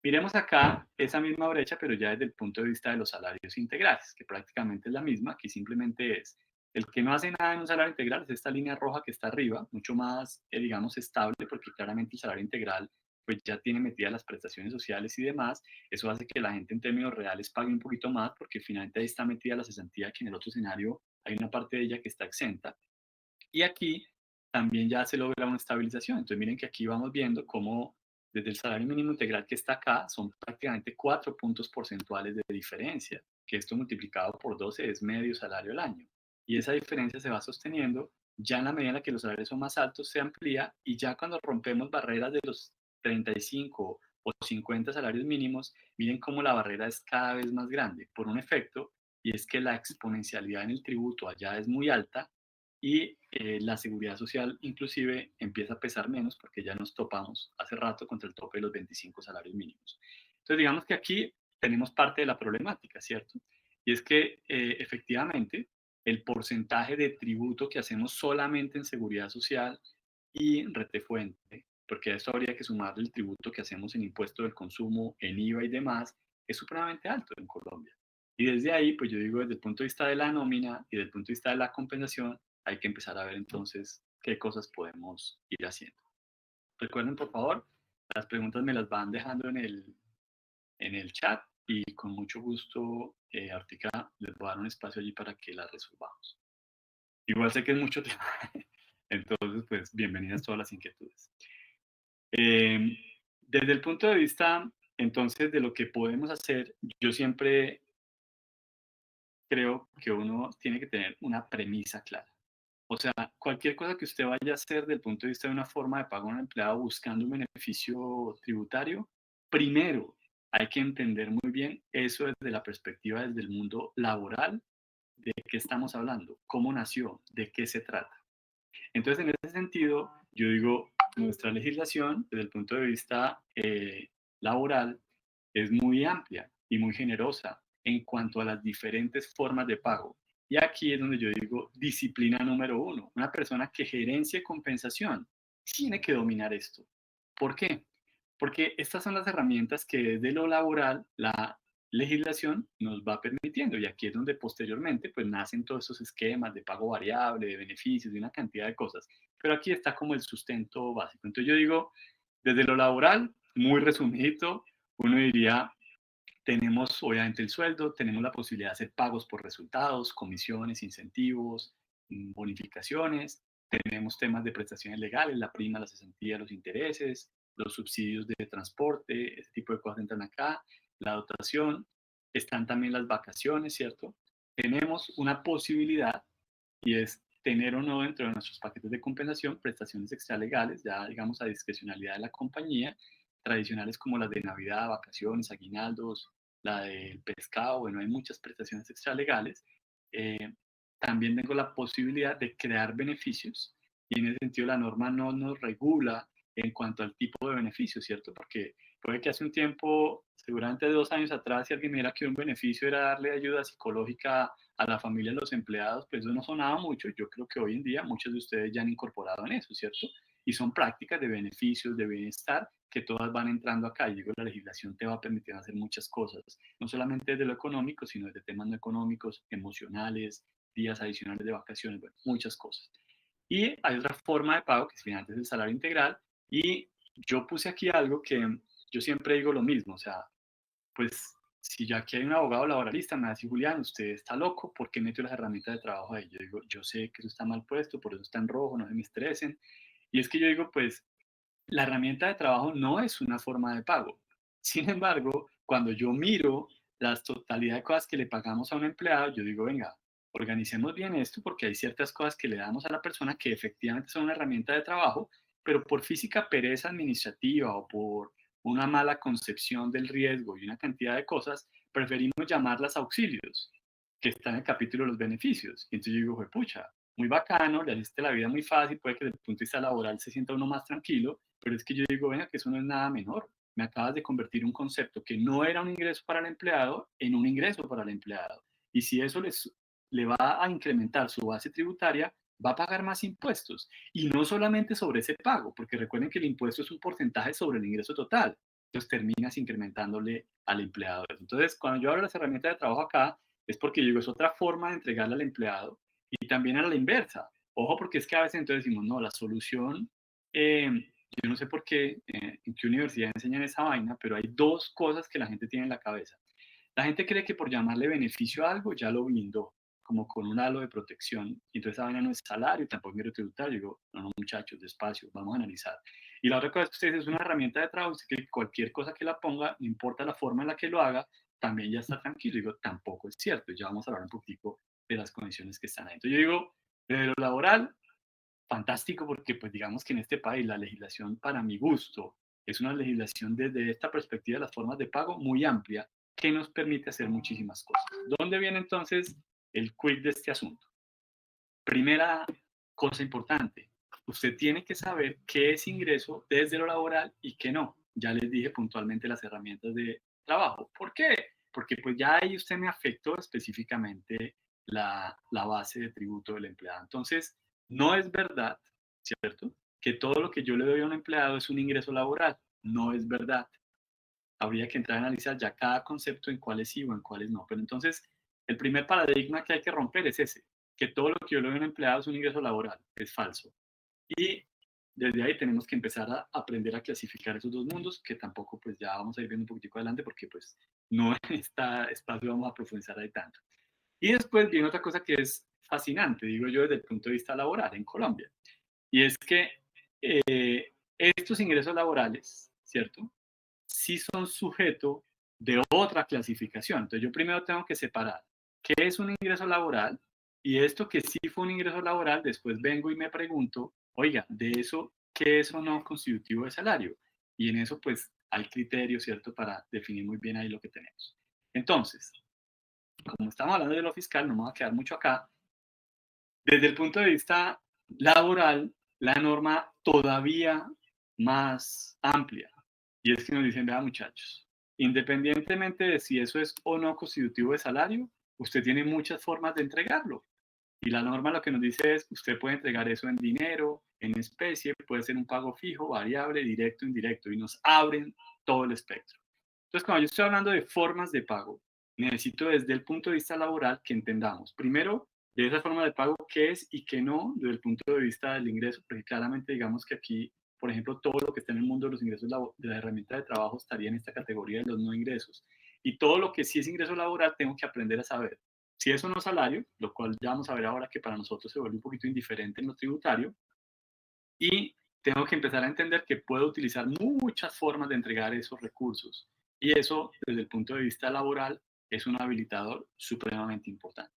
Miremos acá esa misma brecha, pero ya desde el punto de vista de los salarios integrales, que prácticamente es la misma, que simplemente es el que no hace nada en un salario integral, es esta línea roja que está arriba, mucho más, digamos, estable, porque claramente el salario integral pues ya tiene metidas las prestaciones sociales y demás, eso hace que la gente en términos reales pague un poquito más, porque finalmente ahí está metida la cesantía, que en el otro escenario hay una parte de ella que está exenta, y aquí también ya se logra una estabilización. Entonces miren que aquí vamos viendo cómo desde el salario mínimo integral que está acá son prácticamente 4 puntos porcentuales de diferencia, que esto multiplicado por 12 es medio salario al año. Y esa diferencia se va sosteniendo, ya en la medida en la que los salarios son más altos se amplía y ya cuando rompemos barreras de los 35 o 50 salarios mínimos, miren cómo la barrera es cada vez más grande por un efecto, y es que la exponencialidad en el tributo allá es muy alta y la seguridad social inclusive empieza a pesar menos porque ya nos topamos hace rato contra el tope de los 25 salarios mínimos. Entonces digamos que aquí tenemos parte de la problemática, ¿cierto? Y es que efectivamente el porcentaje de tributo que hacemos solamente en seguridad social y retefuente, porque a esto habría que sumar el tributo que hacemos en impuesto del consumo, en IVA y demás, es supremamente alto en Colombia. Y desde ahí, pues yo digo, desde el punto de vista de la nómina y desde el punto de vista de la compensación, hay que empezar a ver entonces qué cosas podemos ir haciendo. Recuerden, por favor, las preguntas me las van dejando en el chat y con mucho gusto, Artica, les voy a dar un espacio allí para que las resolvamos. Igual sé que es mucho tema, entonces, pues, bienvenidas todas las inquietudes. Eh, Desde el punto de vista, entonces, de lo que podemos hacer, yo siempre creo que uno tiene que tener una premisa clara. O sea, cualquier cosa que usted vaya a hacer desde el punto de vista de una forma de pago a un empleado buscando un beneficio tributario, primero hay que entender muy bien eso desde la perspectiva desde el mundo laboral, de qué estamos hablando, cómo nació, de qué se trata. Entonces, en ese sentido, yo digo, nuestra legislación desde el punto de vista laboral es muy amplia y muy generosa en cuanto a las diferentes formas de pago. Y aquí es donde yo digo disciplina número uno. Una persona que gerencie compensación tiene que dominar esto. ¿Por qué? Porque estas son las herramientas que desde lo laboral la legislación nos va permitiendo, y aquí es donde posteriormente pues nacen todos esos esquemas de pago variable, de beneficios, de una cantidad de cosas. Pero aquí está como el sustento básico. Entonces yo digo, desde lo laboral, muy resumidito, uno diría, tenemos obviamente el sueldo, tenemos la posibilidad de hacer pagos por resultados, comisiones, incentivos, bonificaciones. tenemos temas de prestaciones legales, la prima, la cesantía, los intereses, los subsidios de transporte, ese tipo de cosas entran acá, la dotación, están también las vacaciones, ¿cierto? Tenemos una posibilidad y es tener o no dentro de nuestros paquetes de compensación prestaciones extralegales, ya digamos a discrecionalidad de la compañía, tradicionales como las de Navidad, vacaciones, aguinaldos, la del pescado, bueno, hay muchas prestaciones extralegales. Eh, También tengo la posibilidad de crear beneficios y en ese sentido la norma no nos regula en cuanto al tipo de beneficio, ¿cierto? Porque puede que hace un tiempo, seguramente 2 años atrás, si alguien me dijera que un beneficio era darle ayuda psicológica a la familia de los empleados, pues eso no sonaba mucho. Yo creo que hoy en día muchos de ustedes ya han incorporado en eso, ¿cierto? Y son prácticas de beneficios, de bienestar, que todas van entrando acá. Y digo, la legislación te va a permitir hacer muchas cosas, no solamente desde lo económico, sino desde temas no económicos, emocionales, días adicionales de vacaciones, bueno, muchas cosas. Y hay otra forma de pago que es finalmente el salario integral. Y yo puse aquí algo que yo siempre digo lo mismo, o sea, pues si ya aquí hay un abogado laboralista, me va a decir, Julián, usted está loco, ¿por qué metió las herramientas de trabajo ahí? Yo digo, yo sé que eso está mal puesto, por eso está en rojo, no se me estresen. Y es que yo digo, pues la herramienta de trabajo no es una forma de pago. Sin embargo, cuando yo miro la totalidad de cosas que le pagamos a un empleado, yo digo, venga, organicemos bien esto porque hay ciertas cosas que le damos a la persona que efectivamente son una herramienta de trabajo, pero por física pereza administrativa o por una mala concepción del riesgo y una cantidad de cosas, preferimos llamarlas auxilios, que está en el capítulo de los beneficios. Y entonces yo digo, pucha, muy bacano, le hiciste la vida muy fácil, puede que desde el punto de vista laboral se sienta uno más tranquilo, pero es que yo digo, venga, que eso no es nada menor. Me acabas de convertir un concepto que no era un ingreso para el empleado en un ingreso para el empleado. Y si eso le va a incrementar su base tributaria, va a pagar más impuestos. Y no solamente sobre ese pago, porque recuerden que el impuesto es un porcentaje sobre el ingreso total. Entonces terminas incrementándole al empleado. Entonces, cuando yo hablo de las herramientas de trabajo acá, es porque yo digo, es otra forma de entregarle al empleado y también a la inversa. Ojo, porque es que a veces entonces decimos, no, la solución, yo no sé por qué, en qué universidad enseñan esa vaina, pero hay dos cosas que la gente tiene en la cabeza. La gente cree que por llamarle beneficio a algo ya lo blindó, como con un halo de protección, y entonces esa vaina no es salario, tampoco es ingreso tributario. Digo, no, no, muchachos, despacio, vamos a analizar. Y la otra cosa es que ustedes es una herramienta de trabajo, es que cualquier cosa que la ponga, no importa la forma en la que lo haga, también ya está tranquilo. Digo, tampoco es cierto, ya vamos a hablar un poquito de las condiciones que están ahí. Entonces yo digo, de lo laboral, fantástico porque pues digamos que en este país la legislación para mi gusto es una legislación desde esta perspectiva de las formas de pago muy amplia que nos permite hacer muchísimas cosas. ¿Dónde viene entonces el quick de este asunto? Primera cosa importante, usted tiene que saber qué es ingreso desde lo laboral y qué no. Ya les dije puntualmente las herramientas de trabajo. ¿Por qué? Porque pues ya ahí usted me afectó específicamente la base de tributo del empleado. Entonces, no es verdad, ¿cierto? Que todo lo que yo le doy a un empleado es un ingreso laboral. No es verdad. Habría que entrar a analizar ya cada concepto en cuáles sí o en cuáles no. Pero entonces, el primer paradigma que hay que romper es ese, que todo lo que yo le doy a un empleado es un ingreso laboral. Es falso. Y desde ahí tenemos que empezar a aprender a clasificar esos dos mundos, que tampoco pues ya vamos a ir viendo un poquitico adelante porque pues no en este espacio vamos a profundizar ahí tanto. Y después viene otra cosa que es fascinante, digo yo, desde el punto de vista laboral en Colombia. Y es que estos ingresos laborales, ¿cierto? Sí son sujeto de otra clasificación. Entonces yo primero tengo que separar qué es un ingreso laboral y esto que sí fue un ingreso laboral, después vengo y me pregunto, oiga, de eso, ¿qué es o no constitutivo de salario? Y en eso pues hay criterios, ¿cierto? Para definir muy bien ahí lo que tenemos. Entonces, como estamos hablando de lo fiscal, no me va a quedar mucho acá. Desde el punto de vista laboral, la norma todavía más amplia. Y es que nos dicen, vea muchachos, independientemente de si eso es o no constitutivo de salario, usted tiene muchas formas de entregarlo. Y la norma lo que nos dice es, usted puede entregar eso en dinero, en especie, puede ser un pago fijo, variable, directo, indirecto, y nos abren todo el espectro. Entonces, cuando yo estoy hablando de formas de pago, necesito desde el punto de vista laboral que entendamos, primero, de esa forma de pago, qué es y qué no, desde el punto de vista del ingreso, porque claramente digamos que aquí, por ejemplo, todo lo que está en el mundo de los ingresos de la herramienta de trabajo estaría en esta categoría de los no ingresos. Y todo lo que sí es ingreso laboral tengo que aprender a saber Si eso no es salario, lo cual ya vamos a ver ahora que para nosotros se vuelve un poquito indiferente en lo tributario, y tengo que empezar a entender que puedo utilizar muchas formas de entregar esos recursos. Y eso, desde el punto de vista laboral, es un habilitador supremamente importante.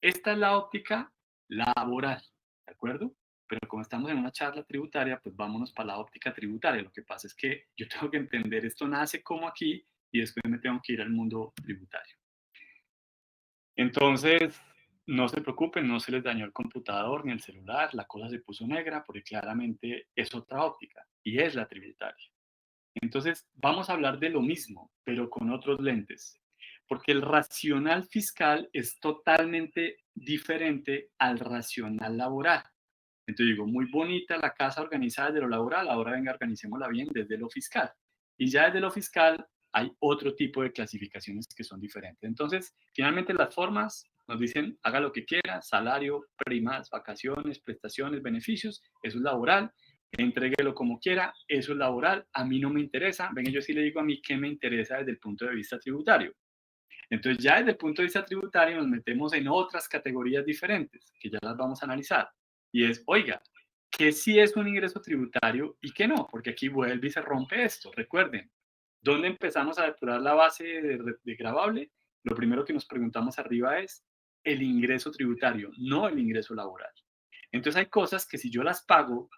Esta es la óptica laboral, ¿de acuerdo? Pero como estamos en una charla tributaria, pues vámonos para la óptica tributaria. Lo que pasa es que yo tengo que entender esto nace como aquí y después me tengo que ir al mundo tributario. Entonces, no se preocupen, no se les dañó el computador ni el celular, la cosa se puso negra porque claramente es otra óptica y es la tributaria. Entonces, vamos a hablar de lo mismo, pero con otros lentes, porque el racional fiscal es totalmente diferente al racional laboral. Entonces digo, muy bonita la casa organizada desde lo laboral, ahora venga, organicémosla bien desde lo fiscal. Y ya desde lo fiscal hay otro tipo de clasificaciones que son diferentes. Entonces, finalmente las formas nos dicen, haga lo que quiera, salario, primas, vacaciones, prestaciones, beneficios, eso es laboral, entréguelo como quiera, eso es laboral, a mí no me interesa, venga, yo sí le digo a mí qué me interesa desde el punto de vista tributario. Entonces ya desde el punto de vista tributario nos metemos en otras categorías diferentes, que ya las vamos a analizar. Y es, oiga, ¿qué sí es un ingreso tributario y qué no? Porque aquí vuelve y se rompe esto. Recuerden, ¿dónde empezamos a depurar la base de gravable? Lo primero que nos preguntamos arriba es el ingreso tributario, no el ingreso laboral. Entonces hay cosas que si yo las pago,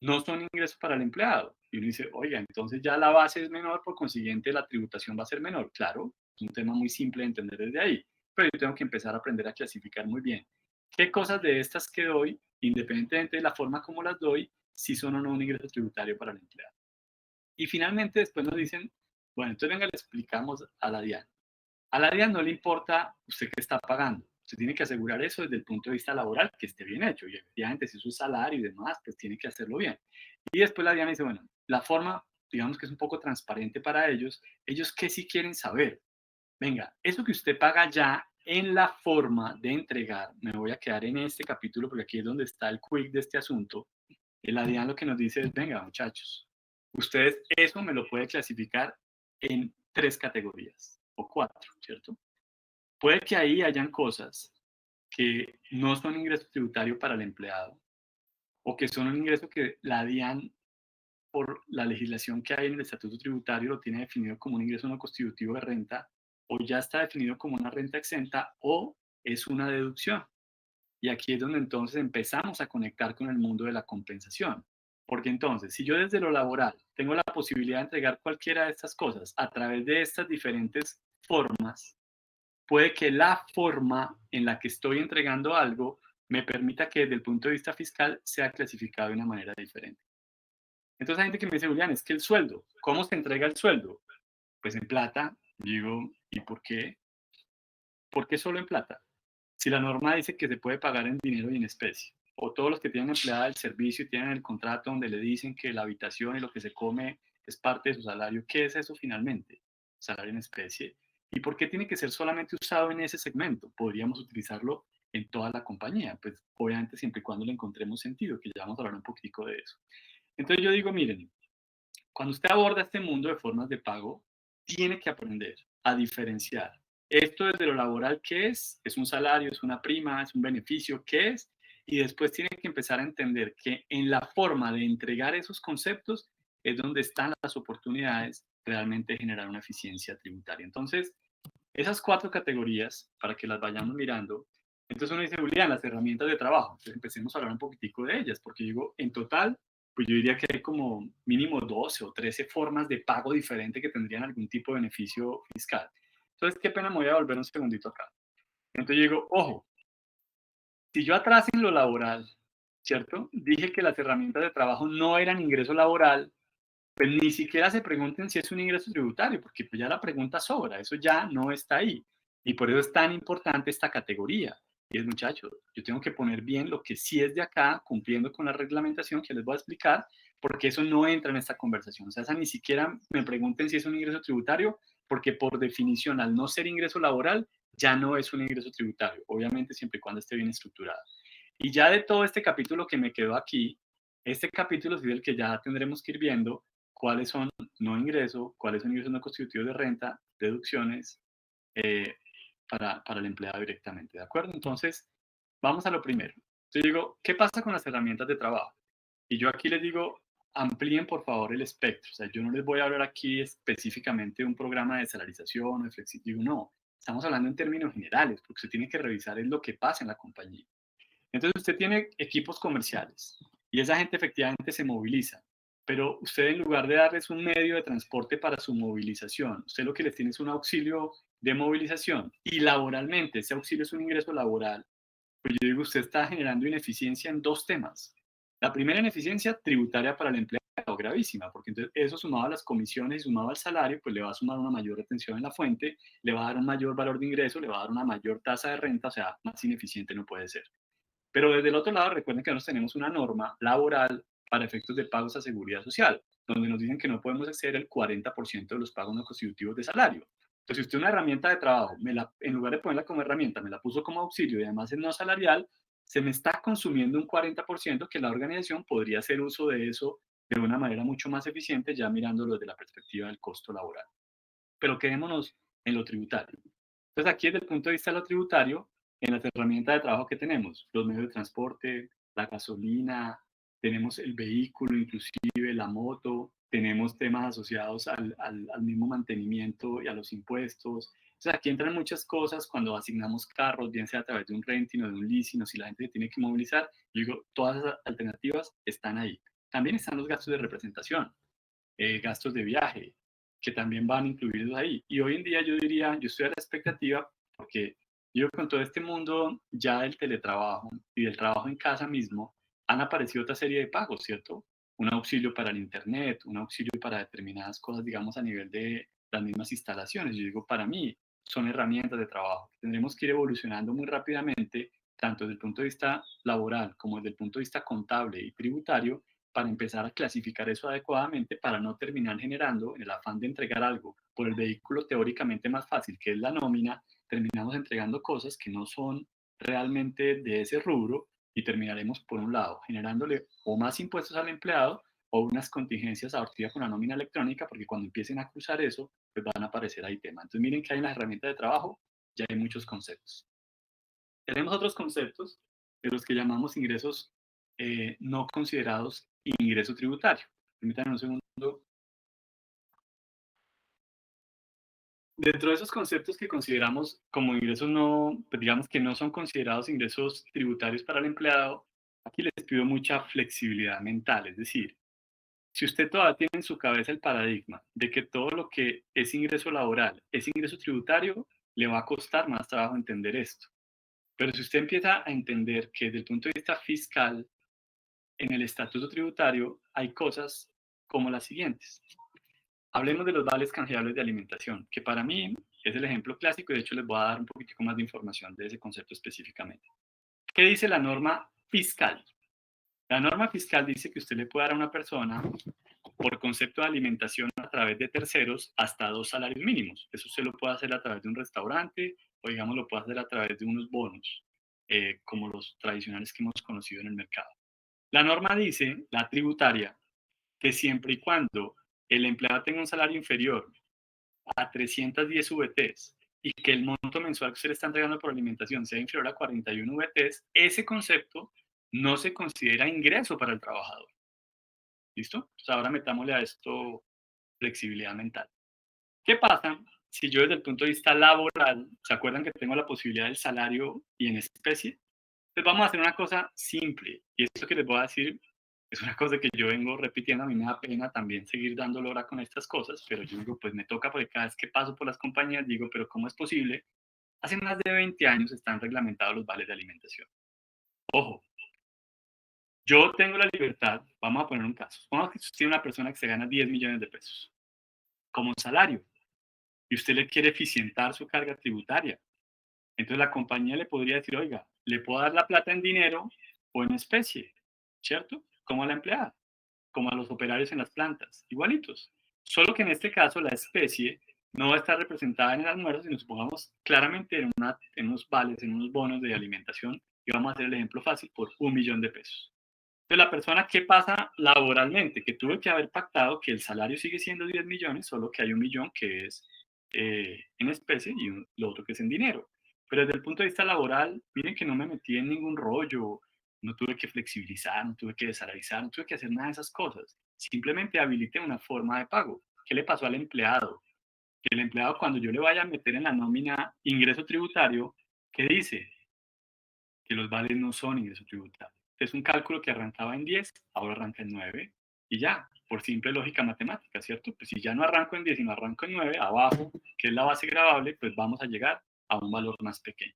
no son ingresos para el empleado. Y uno dice, oiga, entonces ya la base es menor, por consiguiente la tributación va a ser menor. Claro, es un tema muy simple de entender desde ahí, pero yo tengo que empezar a aprender a clasificar muy bien. ¿Qué cosas de estas que doy, independientemente de la forma como las doy, si son o no un ingreso tributario para el empleado? Y finalmente después nos dicen, bueno, entonces venga, le explicamos a la DIAN. A la DIAN no le importa usted qué está pagando. Usted tiene que asegurar eso desde el punto de vista laboral, que esté bien hecho. Y efectivamente, si es un salario y demás, pues tiene que hacerlo bien. Y después la DIAN dice, bueno, la forma, digamos que es un poco transparente para ellos qué sí quieren saber. Venga, eso que usted paga ya en la forma de entregar, me voy a quedar en este capítulo porque aquí es donde está el quick de este asunto. La DIAN lo que nos dice es, venga, muchachos, ustedes eso me lo puede clasificar en 3 categorías o 4, ¿cierto? Puede que ahí hayan cosas que no son ingreso tributario para el empleado o que son un ingreso que la DIAN, por la legislación que hay en el estatuto tributario, lo tiene definido como un ingreso no constitutivo de renta, o ya está definido como una renta exenta, o es una deducción. Y aquí es donde entonces empezamos a conectar con el mundo de la compensación. Porque entonces, si yo desde lo laboral tengo la posibilidad de entregar cualquiera de estas cosas a través de estas diferentes formas, puede que la forma en la que estoy entregando algo me permita que desde el punto de vista fiscal sea clasificado de una manera diferente. Entonces hay gente que me dice, Julián, es que el sueldo, ¿cómo se entrega el sueldo? Pues en plata. Digo, ¿y por qué? ¿Por qué solo en plata? Si la norma dice que se puede pagar en dinero y en especie, o todos los que tienen empleada el servicio y tienen el contrato donde le dicen que la habitación y lo que se come es parte de su salario, ¿qué es eso finalmente? Salario en especie. ¿Y por qué tiene que ser solamente usado en ese segmento? Podríamos utilizarlo en toda la compañía, pues obviamente siempre y cuando le encontremos sentido, que ya vamos a hablar un poquitico de eso. Entonces yo digo, miren, cuando usted aborda este mundo de formas de pago, tiene que aprender a diferenciar esto desde lo laboral, ¿qué es? ¿Es un salario? ¿Es una prima? ¿Es un beneficio? ¿Qué es? Y después tiene que empezar a entender que en la forma de entregar esos conceptos es donde están las oportunidades realmente de generar una eficiencia tributaria. Entonces, esas 4 categorías, para que las vayamos mirando, entonces uno dice, Julián, las herramientas de trabajo. Entonces empecemos a hablar un poquitico de ellas, porque digo, en total, pues yo diría que hay como mínimo 12 o 13 formas de pago diferente que tendrían algún tipo de beneficio fiscal. Entonces, qué pena, me voy a volver un segundito acá. Entonces yo digo, ojo, si yo atrás en lo laboral, ¿cierto? Dije que las herramientas de trabajo no eran ingreso laboral, pues ni siquiera se pregunten si es un ingreso tributario, porque pues ya la pregunta sobra, eso ya no está ahí. Y por eso es tan importante esta categoría. Y es, muchachos, yo tengo que poner bien lo que sí es de acá, cumpliendo con la reglamentación que les voy a explicar, porque eso no entra en esta conversación. O sea, esa ni siquiera me pregunten si es un ingreso tributario, porque por definición, al no ser ingreso laboral, ya no es un ingreso tributario, obviamente siempre y cuando esté bien estructurado. Y ya de todo este capítulo que me quedó aquí, este capítulo es el que ya tendremos que ir viendo cuáles son no ingresos, cuáles son ingresos no constitutivos de renta, deducciones, para el empleado directamente, ¿de acuerdo? Entonces, vamos a lo primero. Yo digo, ¿qué pasa con las herramientas de trabajo? Y yo aquí les digo, amplíen por favor el espectro. O sea, yo no les voy a hablar aquí específicamente de un programa de salarización o de flexibilidad, no. Estamos hablando en términos generales, porque usted tiene que revisar es lo que pasa en la compañía. Entonces usted tiene equipos comerciales y esa gente efectivamente se moviliza, pero usted en lugar de darles un medio de transporte para su movilización, usted lo que les tiene es un auxilio de movilización y laboralmente ese auxilio es un ingreso laboral. Pues yo digo, usted está generando ineficiencia en dos temas. La primera ineficiencia tributaria para el empleado, gravísima, porque entonces eso sumado a las comisiones y sumado al salario, pues le va a sumar una mayor retención en la fuente, le va a dar un mayor valor de ingreso, le va a dar una mayor tasa de renta, o sea, más ineficiente no puede ser. Pero desde el otro lado, recuerden que nosotros tenemos una norma laboral para efectos de pagos a seguridad social, donde nos dicen que no podemos exceder el 40% de los pagos no constitutivos de salario. Entonces, si usted una herramienta de trabajo, en lugar de ponerla como herramienta, me la puso como auxilio y además es no salarial, se me está consumiendo un 40% que la organización podría hacer uso de eso de una manera mucho más eficiente, ya mirándolo desde la perspectiva del costo laboral. Pero quedémonos en lo tributario. Entonces, aquí desde el punto de vista de lo tributario, en las herramientas de trabajo que tenemos, los medios de transporte, la gasolina, tenemos el vehículo, inclusive la moto, tenemos temas asociados al mismo mantenimiento y a los impuestos. Entonces, aquí entran muchas cosas cuando asignamos carros, bien sea a través de un renting o de un leasing, o si la gente se tiene que movilizar. Yo digo, todas esas alternativas están ahí. También están los gastos de representación, gastos de viaje, que también van incluidos ahí. Y hoy en día yo diría, yo estoy a la expectativa, porque yo con todo este mundo ya del teletrabajo y del trabajo en casa mismo, han aparecido otra serie de pagos, ¿cierto? Un auxilio para el Internet, un auxilio para determinadas cosas, digamos, a nivel de las mismas instalaciones. Yo digo, para mí son herramientas de trabajo. Tendremos que ir evolucionando muy rápidamente, tanto desde el punto de vista laboral como desde el punto de vista contable y tributario, para empezar a clasificar eso adecuadamente para no terminar generando, en el afán de entregar algo por el vehículo teóricamente más fácil, que es la nómina, terminamos entregando cosas que no son realmente de ese rubro y terminaremos, por un lado, generándole o más impuestos al empleado o unas contingencias ahorita con la nómina electrónica, porque cuando empiecen a cruzar eso, pues van a aparecer ahí temas. Entonces miren que hay en las herramientas de trabajo, ya hay muchos conceptos. Tenemos otros conceptos de los que llamamos ingresos no considerados ingreso tributario. Permítanme un segundo. Dentro de esos conceptos que consideramos como ingresos no, pues digamos que no son considerados ingresos tributarios para el empleado, aquí les pido mucha flexibilidad mental. Es decir, si usted todavía tiene en su cabeza el paradigma de que todo lo que es ingreso laboral es ingreso tributario, le va a costar más trabajo entender esto. Pero si usted empieza a entender que desde el punto de vista fiscal, en el estatuto tributario hay cosas como las siguientes. Hablemos de los vales canjeables de alimentación, que para mí es el ejemplo clásico y de hecho les voy a dar un poquitico más de información de ese concepto específicamente. ¿Qué dice la norma fiscal? La norma fiscal dice que usted le puede dar a una persona por concepto de alimentación a través de terceros hasta 2 salarios mínimos. Eso usted lo puede hacer a través de un restaurante o digamos lo puede hacer a través de unos bonos, como los tradicionales que hemos conocido en el mercado. La norma dice, la tributaria, que siempre y cuando el empleado tenga un salario inferior a 310 VTs y que el monto mensual que usted le está entregando por alimentación sea inferior a 41 VTs, ese concepto no se considera ingreso para el trabajador. ¿Listo? Entonces ahora metámosle a esto flexibilidad mental. ¿Qué pasa si yo desde el punto de vista laboral, se acuerdan que tengo la posibilidad del salario y en especie? Pues vamos a hacer una cosa simple, y esto que les voy a decir es una cosa que yo vengo repitiendo, a mí me da pena también seguir dando lora con estas cosas, pero yo digo, pues me toca porque cada vez que paso por las compañías digo, pero ¿cómo es posible? Hace más de 20 años están reglamentados los vales de alimentación. Ojo, yo tengo la libertad, vamos a poner un caso, supongamos que usted tiene una persona que se gana 10 millones de pesos como salario, y usted le quiere eficientar su carga tributaria. Entonces la compañía le podría decir, oiga, le puedo dar la plata en dinero o en especie, ¿cierto? Como a la empleada, como a los operarios en las plantas, igualitos. Solo que en este caso la especie no va a estar representada en el almuerzo, sino supongamos claramente en unos vales, en unos bonos de alimentación, y vamos a hacer el ejemplo fácil por 1 millón de pesos. Entonces la persona, ¿qué pasa laboralmente? Que tuve que haber pactado que el salario sigue siendo 10 millones, solo que hay 1 millón que es en especie y lo otro que es en dinero. Pero desde el punto de vista laboral, miren que no me metí en ningún rollo, no tuve que flexibilizar, no tuve que desalarizar, no tuve que hacer nada de esas cosas. Simplemente habilité una forma de pago. ¿Qué le pasó al empleado? Que el empleado, cuando yo le vaya a meter en la nómina ingreso tributario, ¿qué dice? Que los vales no son ingreso tributario. Es un cálculo que arrancaba en 10, ahora arranca en 9 y ya, por simple lógica matemática, ¿cierto? Pues si ya no arranco en 10 y no arranco en 9, abajo, que es la base gravable, pues vamos a llegar a un valor más pequeño.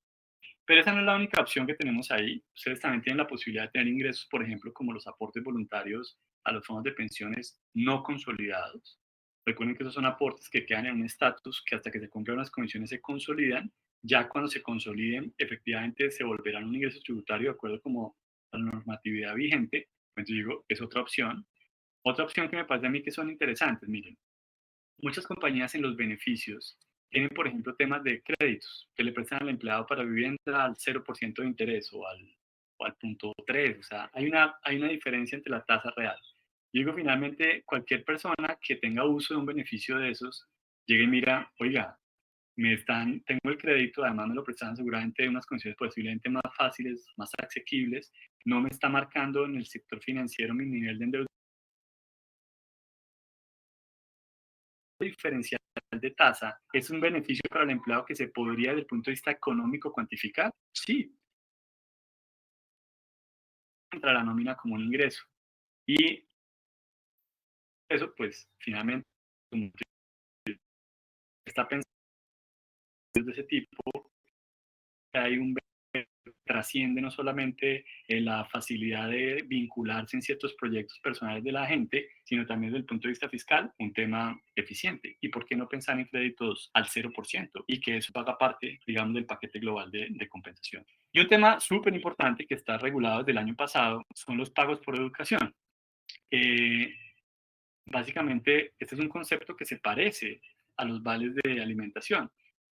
Pero esa no es la única opción que tenemos ahí. Ustedes también tienen la posibilidad de tener ingresos, por ejemplo, como los aportes voluntarios a los fondos de pensiones no consolidados. Recuerden que esos son aportes que quedan en un estatus que hasta que se cumplan las condiciones se consolidan. Ya cuando se consoliden, efectivamente se volverán un ingreso tributario de acuerdo como a la normatividad vigente. Entonces digo, es otra opción. Otra opción que me parece a mí que son interesantes, miren, muchas compañías en los beneficios tienen, por ejemplo, temas de créditos que le prestan al empleado para vivienda al 0% de interés o al punto 3. O sea, hay una diferencia entre la tasa real. Yo digo, finalmente, cualquier persona que tenga uso de un beneficio de esos, llegue y mira, oiga, tengo el crédito, además me lo prestan seguramente en unas condiciones posiblemente más fáciles, más asequibles, no me está marcando en el sector financiero mi nivel de endeudamiento diferencial de tasa. ¿Es un beneficio para el empleado que se podría desde el punto de vista económico cuantificar? Sí, entra la nómina como un ingreso. Y eso, pues, finalmente, como está pensando de ese tipo, hay un trasciende no solamente la facilidad de vincularse en ciertos proyectos personales de la gente, sino también desde el punto de vista fiscal, un tema eficiente. ¿Y por qué no pensar en créditos al 0% y que eso haga parte, digamos, del paquete global de compensación? Y un tema súper importante que está regulado desde el año pasado son los pagos por educación. Eh, Básicamente, este es un concepto que se parece a los vales de alimentación.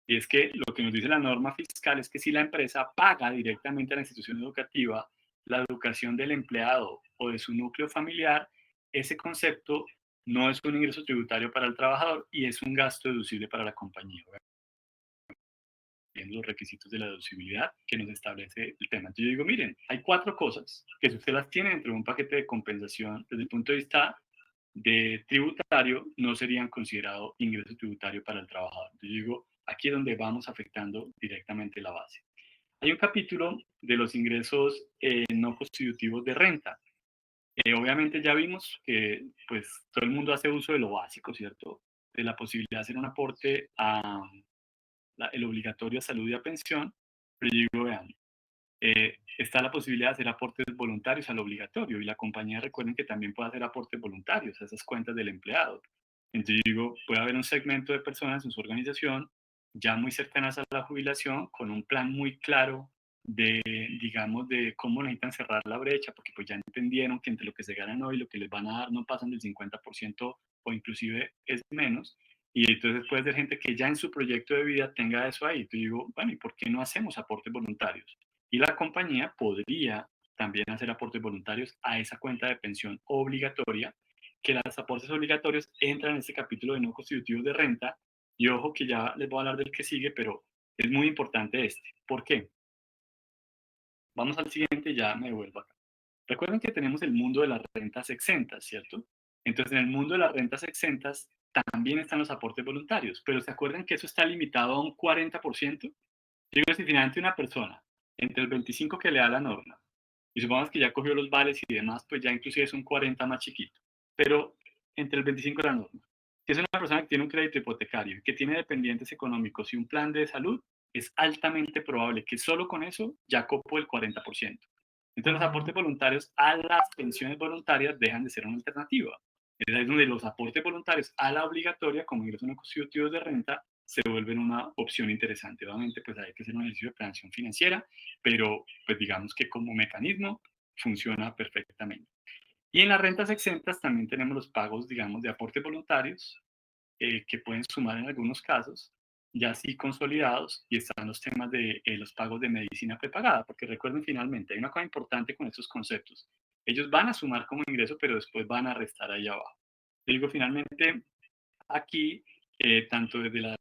Y es que lo que nos dice la norma fiscal es que si la empresa paga directamente a la institución educativa la educación del empleado o de su núcleo familiar, ese concepto no es un ingreso tributario para el trabajador y es un gasto deducible para la compañía. Los requisitos de la deducibilidad que nos establece el tema. Entonces yo digo, miren, hay 4 cosas que si usted las tiene dentro de un paquete de compensación desde el punto de vista de tributario, no serían considerados ingreso tributario para el trabajador. Entonces yo digo, aquí es donde vamos afectando directamente la base. Hay un capítulo de los ingresos no constitutivos de renta. Obviamente ya vimos que pues todo el mundo hace uso de lo básico, ¿cierto? De la posibilidad de hacer un aporte a el obligatorio a salud y a pensión, pero yo digo, vean, está la posibilidad de hacer aportes voluntarios al obligatorio y la compañía recuerden que también puede hacer aportes voluntarios a esas cuentas del empleado. Entonces yo digo, puede haber un segmento de personas en su organización ya muy cercanas a la jubilación con un plan muy claro de, digamos, de cómo necesitan cerrar la brecha, porque pues ya entendieron que entre lo que se ganan hoy y lo que les van a dar no pasan del 50% o inclusive es menos. Y entonces puede ser gente que ya en su proyecto de vida tenga eso ahí. Entonces digo, bueno, ¿y por qué no hacemos aportes voluntarios? Y la compañía podría también hacer aportes voluntarios a esa cuenta de pensión obligatoria, que los aportes obligatorios entran en este capítulo de no constitutivos de renta. Y ojo que ya les voy a hablar del que sigue, pero es muy importante este. ¿Por qué? Vamos al siguiente, ya me devuelvo acá. Recuerden que tenemos el mundo de las rentas exentas, ¿cierto? Entonces, en el mundo de las rentas exentas también están los aportes voluntarios, pero ¿se acuerdan que eso está limitado a un 40%? Digo, si finalmente una persona, entre el 25 que le da la norma, y supongamos que ya cogió los vales y demás, pues ya inclusive es un 40 más chiquito, pero entre el 25 de la norma. Si es una persona que tiene un crédito hipotecario, que tiene dependientes económicos y un plan de salud, es altamente probable que solo con eso ya copo el 40%. Entonces los aportes voluntarios a las pensiones voluntarias dejan de ser una alternativa. Es ahí donde los aportes voluntarios a la obligatoria, como ingresos no constitutivos de renta, se vuelven una opción interesante. Obviamente, pues hay que hacer un ejercicio de planeación financiera, pero pues digamos que como mecanismo funciona perfectamente. Y en las rentas exentas también tenemos los pagos, digamos, de aportes voluntarios, que pueden sumar en algunos casos, ya así consolidados, y están los temas de los pagos de medicina prepagada, porque recuerden finalmente, hay una cosa importante con estos conceptos. Ellos van a sumar como ingreso, pero después van a restar ahí abajo. Digo, finalmente, aquí, tanto desde la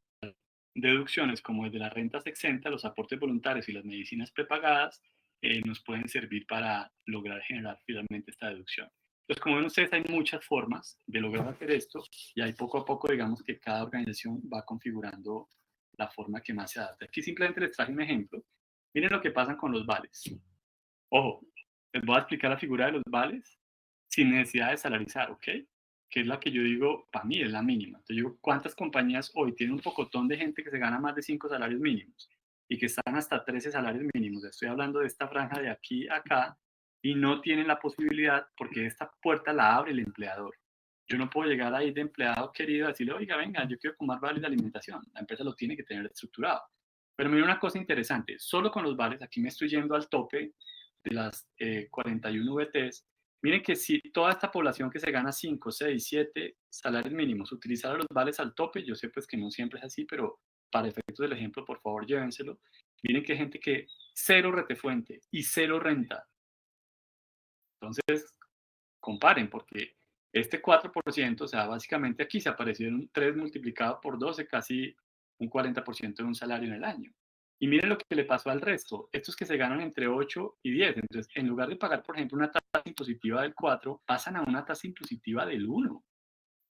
deducciones como el de las rentas exentas, los aportes voluntarios y las medicinas prepagadas nos pueden servir para lograr generar finalmente esta deducción. Entonces, como ven ustedes, hay muchas formas de lograr hacer esto y ahí poco a poco, digamos que cada organización va configurando la forma que más se adapta. Aquí simplemente les traje un ejemplo. Miren lo que pasa con los vales. Ojo, les voy a explicar la figura de los vales sin necesidad de salarizar, ¿ok? Que es la que yo digo, para mí es la mínima. Entonces yo digo, ¿cuántas compañías hoy tienen un pocotón de gente que se gana más de 5 salarios mínimos y que están hasta 13 salarios mínimos? Estoy hablando de esta franja de aquí a acá y no tienen la posibilidad porque esta puerta la abre el empleador. Yo no puedo llegar ahí de empleado querido a decirle, oiga, venga, yo quiero comer vales de alimentación. La empresa lo tiene que tener estructurado. Pero mira una cosa interesante, solo con los vales, aquí me estoy yendo al tope de las 41 VTs. Miren que si toda esta población que se gana 5, 6, 7 salarios mínimos utilizara los vales al tope, yo sé pues que no siempre es así, pero para efectos del ejemplo, por favor, llévenselo. Miren que hay gente que cero retefuente y cero renta. Entonces, comparen, porque este 4%, o sea, básicamente aquí se aparecieron 3 multiplicado por 12, casi un 40% de un salario en el año. Y miren lo que le pasó al resto, estos que se ganan entre 8 y 10. Entonces, en lugar de pagar, por ejemplo, una tasa impositiva del 4, pasan a una tasa impositiva del 1.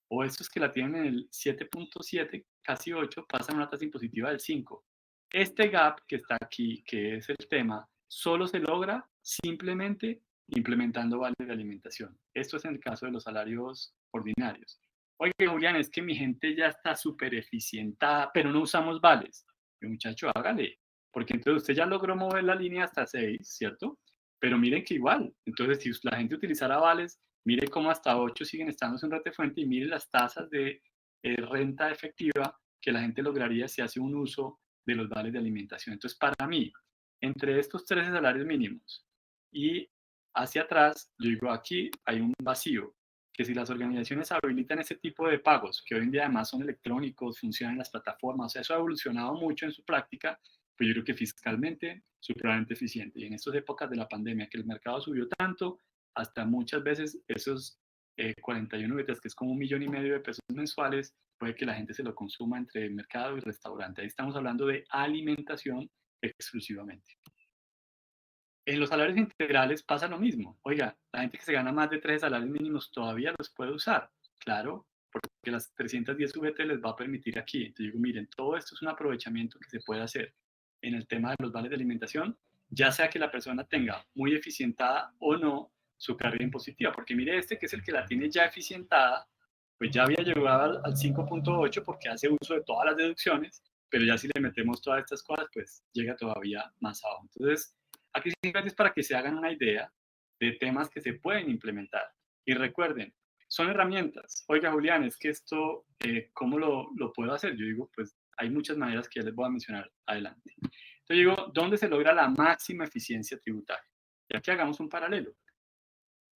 O estos que la tienen en el 7.7, casi 8, pasan a una tasa impositiva del 5. Este gap que está aquí, que es el tema, solo se logra simplemente implementando vales de alimentación. Esto es en el caso de los salarios ordinarios. Oye, Julián, es que mi gente ya está súper eficientada, pero no usamos vales. Y muchacho, hágale, porque entonces usted ya logró mover la línea hasta 6, ¿cierto? Pero miren que igual, entonces si la gente utilizara vales, mire cómo hasta 8 siguen estando en renta fuente y mire las tasas de renta efectiva que la gente lograría si hace un uso de los vales de alimentación. Entonces, para mí, entre estos 13 salarios mínimos y hacia atrás, yo digo, aquí hay un vacío, que si las organizaciones habilitan ese tipo de pagos, que hoy en día además son electrónicos, funcionan en las plataformas, o sea, eso ha evolucionado mucho en su práctica, pues yo creo que fiscalmente supremamente eficiente. Y en estas épocas de la pandemia, que el mercado subió tanto, hasta muchas veces esos 41 vetas, que es como 1,5 millones de pesos mensuales, puede que la gente se lo consuma entre mercado y restaurante. Ahí estamos hablando de alimentación exclusivamente. En los salarios integrales pasa lo mismo. Oiga, la gente que se gana más de 3 salarios mínimos todavía los puede usar. Claro, porque las 310 VT les va a permitir aquí. Entonces digo, miren, todo esto es un aprovechamiento que se puede hacer en el tema de los vales de alimentación, ya sea que la persona tenga muy eficientada o no su carga impositiva. Porque mire este que es el que la tiene ya eficientada, pues ya había llegado al 5.8 porque hace uso de todas las deducciones, pero ya si le metemos todas estas cosas, pues llega todavía más abajo. Entonces, aquí simplemente es para que se hagan una idea de temas que se pueden implementar. Y recuerden, son herramientas. Oiga, Julián, es que esto, ¿cómo lo puedo hacer? Yo digo, pues hay muchas maneras que ya les voy a mencionar adelante. Entonces digo, ¿dónde se logra la máxima eficiencia tributaria? Y aquí hagamos un paralelo.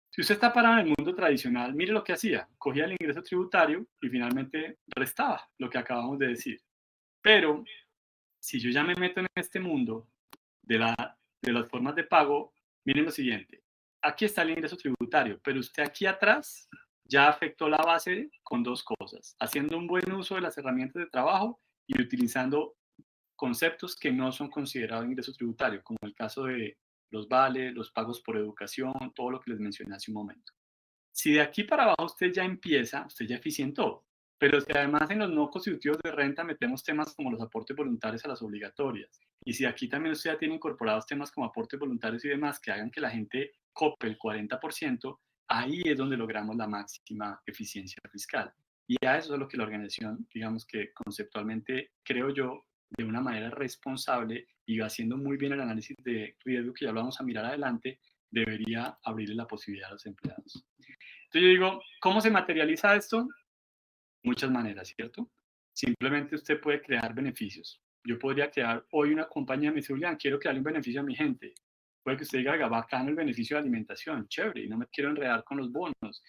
Si usted está parado en el mundo tradicional, mire lo que hacía. Cogía el ingreso tributario y finalmente restaba lo que acabamos de decir. Pero si yo ya me meto en este mundo de las formas de pago, miren lo siguiente. Aquí está el ingreso tributario, pero usted aquí atrás ya afectó la base con dos cosas, haciendo un buen uso de las herramientas de trabajo y utilizando conceptos que no son considerados ingreso tributario, como el caso de los vales, los pagos por educación, todo lo que les mencioné hace un momento. Si de aquí para abajo usted ya empieza, usted ya eficientó. Pero si además en los no constitutivos de renta metemos temas como los aportes voluntarios a las obligatorias, y si aquí también usted ya tiene incorporados temas como aportes voluntarios y demás que hagan que la gente cope el 40%, ahí es donde logramos la máxima eficiencia fiscal. Y a eso es lo que la organización, digamos que conceptualmente, creo yo, de una manera responsable y haciendo muy bien el análisis de riesgo que ya lo vamos a mirar adelante, debería abrirle la posibilidad a los empleados. Entonces yo digo, ¿cómo se materializa esto? Muchas maneras, ¿cierto? Simplemente usted puede crear beneficios. Yo podría crear hoy una compañía, me dice, Julián, quiero crearle un beneficio a mi gente. Puede que usted diga, bacano el beneficio de alimentación, chévere, y no me quiero enredar con los bonos,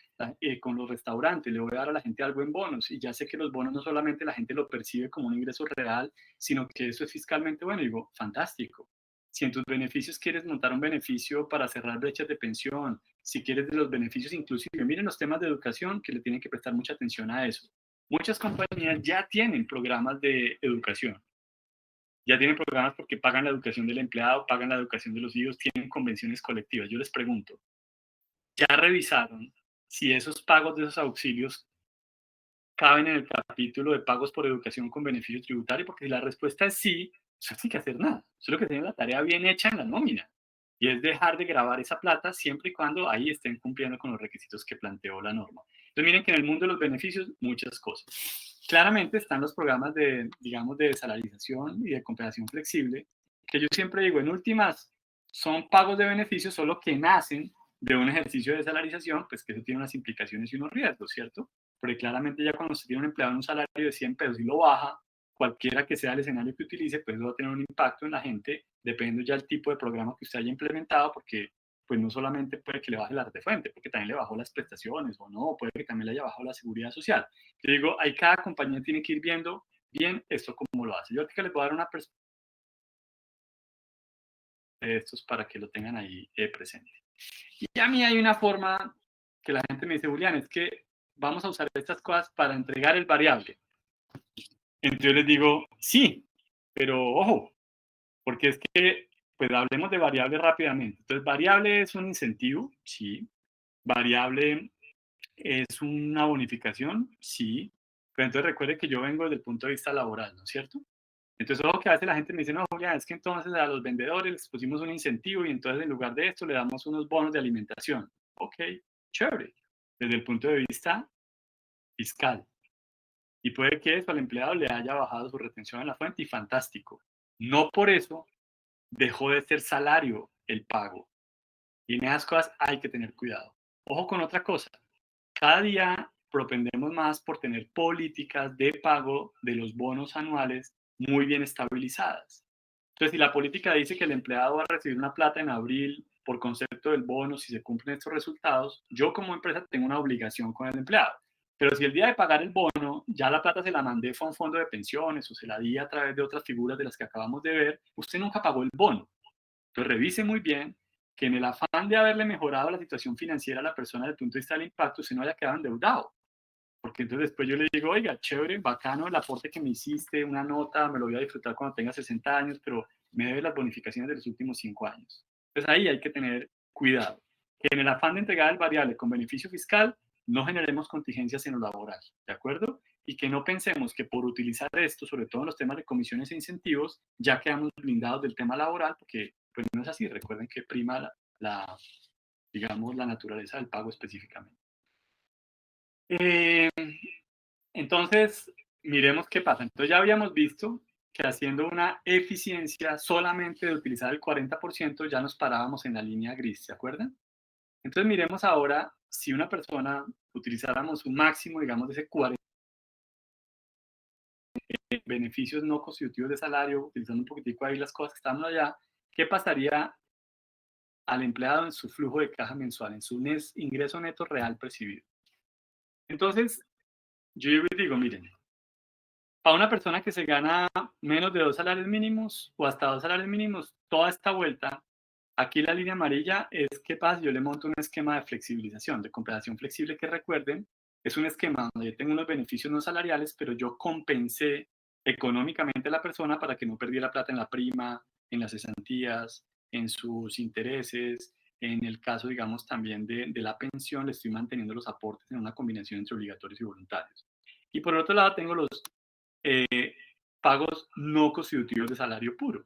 con los restaurantes, le voy a dar a la gente algo en bonos, y ya sé que los bonos no solamente la gente lo percibe como un ingreso real, sino que eso es fiscalmente bueno. Y digo, fantástico. Si en tus beneficios quieres montar un beneficio para cerrar brechas de pensión, si quieres de los beneficios inclusive, miren los temas de educación que le tienen que prestar mucha atención a eso. Muchas compañías ya tienen programas de educación. ya tienen programas porque pagan la educación del empleado, pagan la educación de los hijos, tienen convenciones colectivas. Yo les pregunto, ¿ya revisaron si esos pagos de esos auxilios caben en el capítulo de pagos por educación con beneficio tributario? Porque si la respuesta es sí, eso no hay que hacer nada. Eso es lo que tiene la tarea bien hecha en la nómina. Y es dejar de grabar esa plata siempre y cuando ahí estén cumpliendo con los requisitos que planteó la norma. Entonces miren que en el mundo de los beneficios, muchas cosas. Claramente están los programas de, digamos, de salarización y de compensación flexible, que yo siempre digo, en últimas, son pagos de beneficios, solo que nacen de un ejercicio de salarización, pues que eso tiene unas implicaciones y unos riesgos, ¿cierto? Porque claramente ya cuando se tiene un empleado en un salario de 100 pesos y lo baja, cualquiera que sea el escenario que utilice, pues eso va a tener un impacto en la gente, dependiendo ya del tipo de programa que usted haya implementado, porque pues no solamente puede que le baje la red de fuente, porque también le bajó las prestaciones o no, puede que también le haya bajado la seguridad social. Yo digo, ahí cada compañía tiene que ir viendo bien esto cómo lo hace. Yo creo que les voy a dar una perspectiva de estos para que lo tengan ahí presente. Y a mí hay una forma que la gente me dice, Julián, es que vamos a usar estas cosas para entregar el variable. Entonces yo les digo, sí, pero ojo, porque es que, pues hablemos de variable rápidamente. Entonces, variable es un incentivo, sí. Variable es una bonificación, sí. Pero entonces recuerde que yo vengo desde el punto de vista laboral, ¿no es cierto? Entonces, ojo que a veces la gente me dice, no, Julián, es que entonces a los vendedores les pusimos un incentivo y entonces en lugar de esto le damos unos bonos de alimentación. Ok, chévere. Desde el punto de vista fiscal. Y puede que eso al empleado le haya bajado su retención en la fuente y fantástico. No por eso dejó de ser salario el pago. Y en esas cosas hay que tener cuidado. Ojo con otra cosa. Cada día propendemos más por tener políticas de pago de los bonos anuales muy bien estabilizadas. Entonces, si la política dice que el empleado va a recibir una plata en abril por concepto del bono, si se cumplen estos resultados, yo como empresa tengo una obligación con el empleado. Pero si el día de pagar el bono, ya la plata se la mandé a un fondo de pensiones o se la di a través de otras figuras de las que acabamos de ver, usted nunca pagó el bono. Entonces, revise muy bien que en el afán de haberle mejorado la situación financiera a la persona desde el punto de vista del impacto, se no haya quedado endeudado. Porque entonces después yo le digo, oiga, chévere, bacano el aporte que me hiciste, una nota, me lo voy a disfrutar cuando tenga 60 años, pero me debe las bonificaciones de los últimos 5 años. Entonces ahí hay que tener cuidado. Que en el afán de entregar el variable con beneficio fiscal, no generemos contingencias en lo laboral, ¿de acuerdo? Y que no pensemos que por utilizar esto, sobre todo en los temas de comisiones e incentivos, ya quedamos blindados del tema laboral, porque pues no es así. Recuerden que prima digamos, la naturaleza del pago específicamente. Eh, entonces, miremos qué pasa. Entonces ya habíamos visto que haciendo una eficiencia solamente de utilizar el 40% ya nos parábamos en la línea gris, ¿se acuerdan? Entonces miremos ahora si una persona utilizáramos un máximo, digamos, de ese 40 beneficios no constitutivos de salario, utilizando un poquitico ahí las cosas que estamos allá, ¿qué pasaría al empleado en su flujo de caja mensual, en su ingreso neto real percibido? Entonces, yo digo, miren, para una persona que se gana menos de 2 salarios mínimos o hasta 2 salarios mínimos, toda esta vuelta, aquí la línea amarilla es qué pasa, yo le monto un esquema de flexibilización, de compensación flexible, que recuerden, es un esquema donde yo tengo unos beneficios no salariales, pero yo compensé económicamente a la persona para que no perdiera plata en la prima, en las cesantías, en sus intereses, en el caso, digamos, también de la pensión, le estoy manteniendo los aportes en una combinación entre obligatorios y voluntarios. Y por otro lado tengo los pagos no constitutivos de salario puro,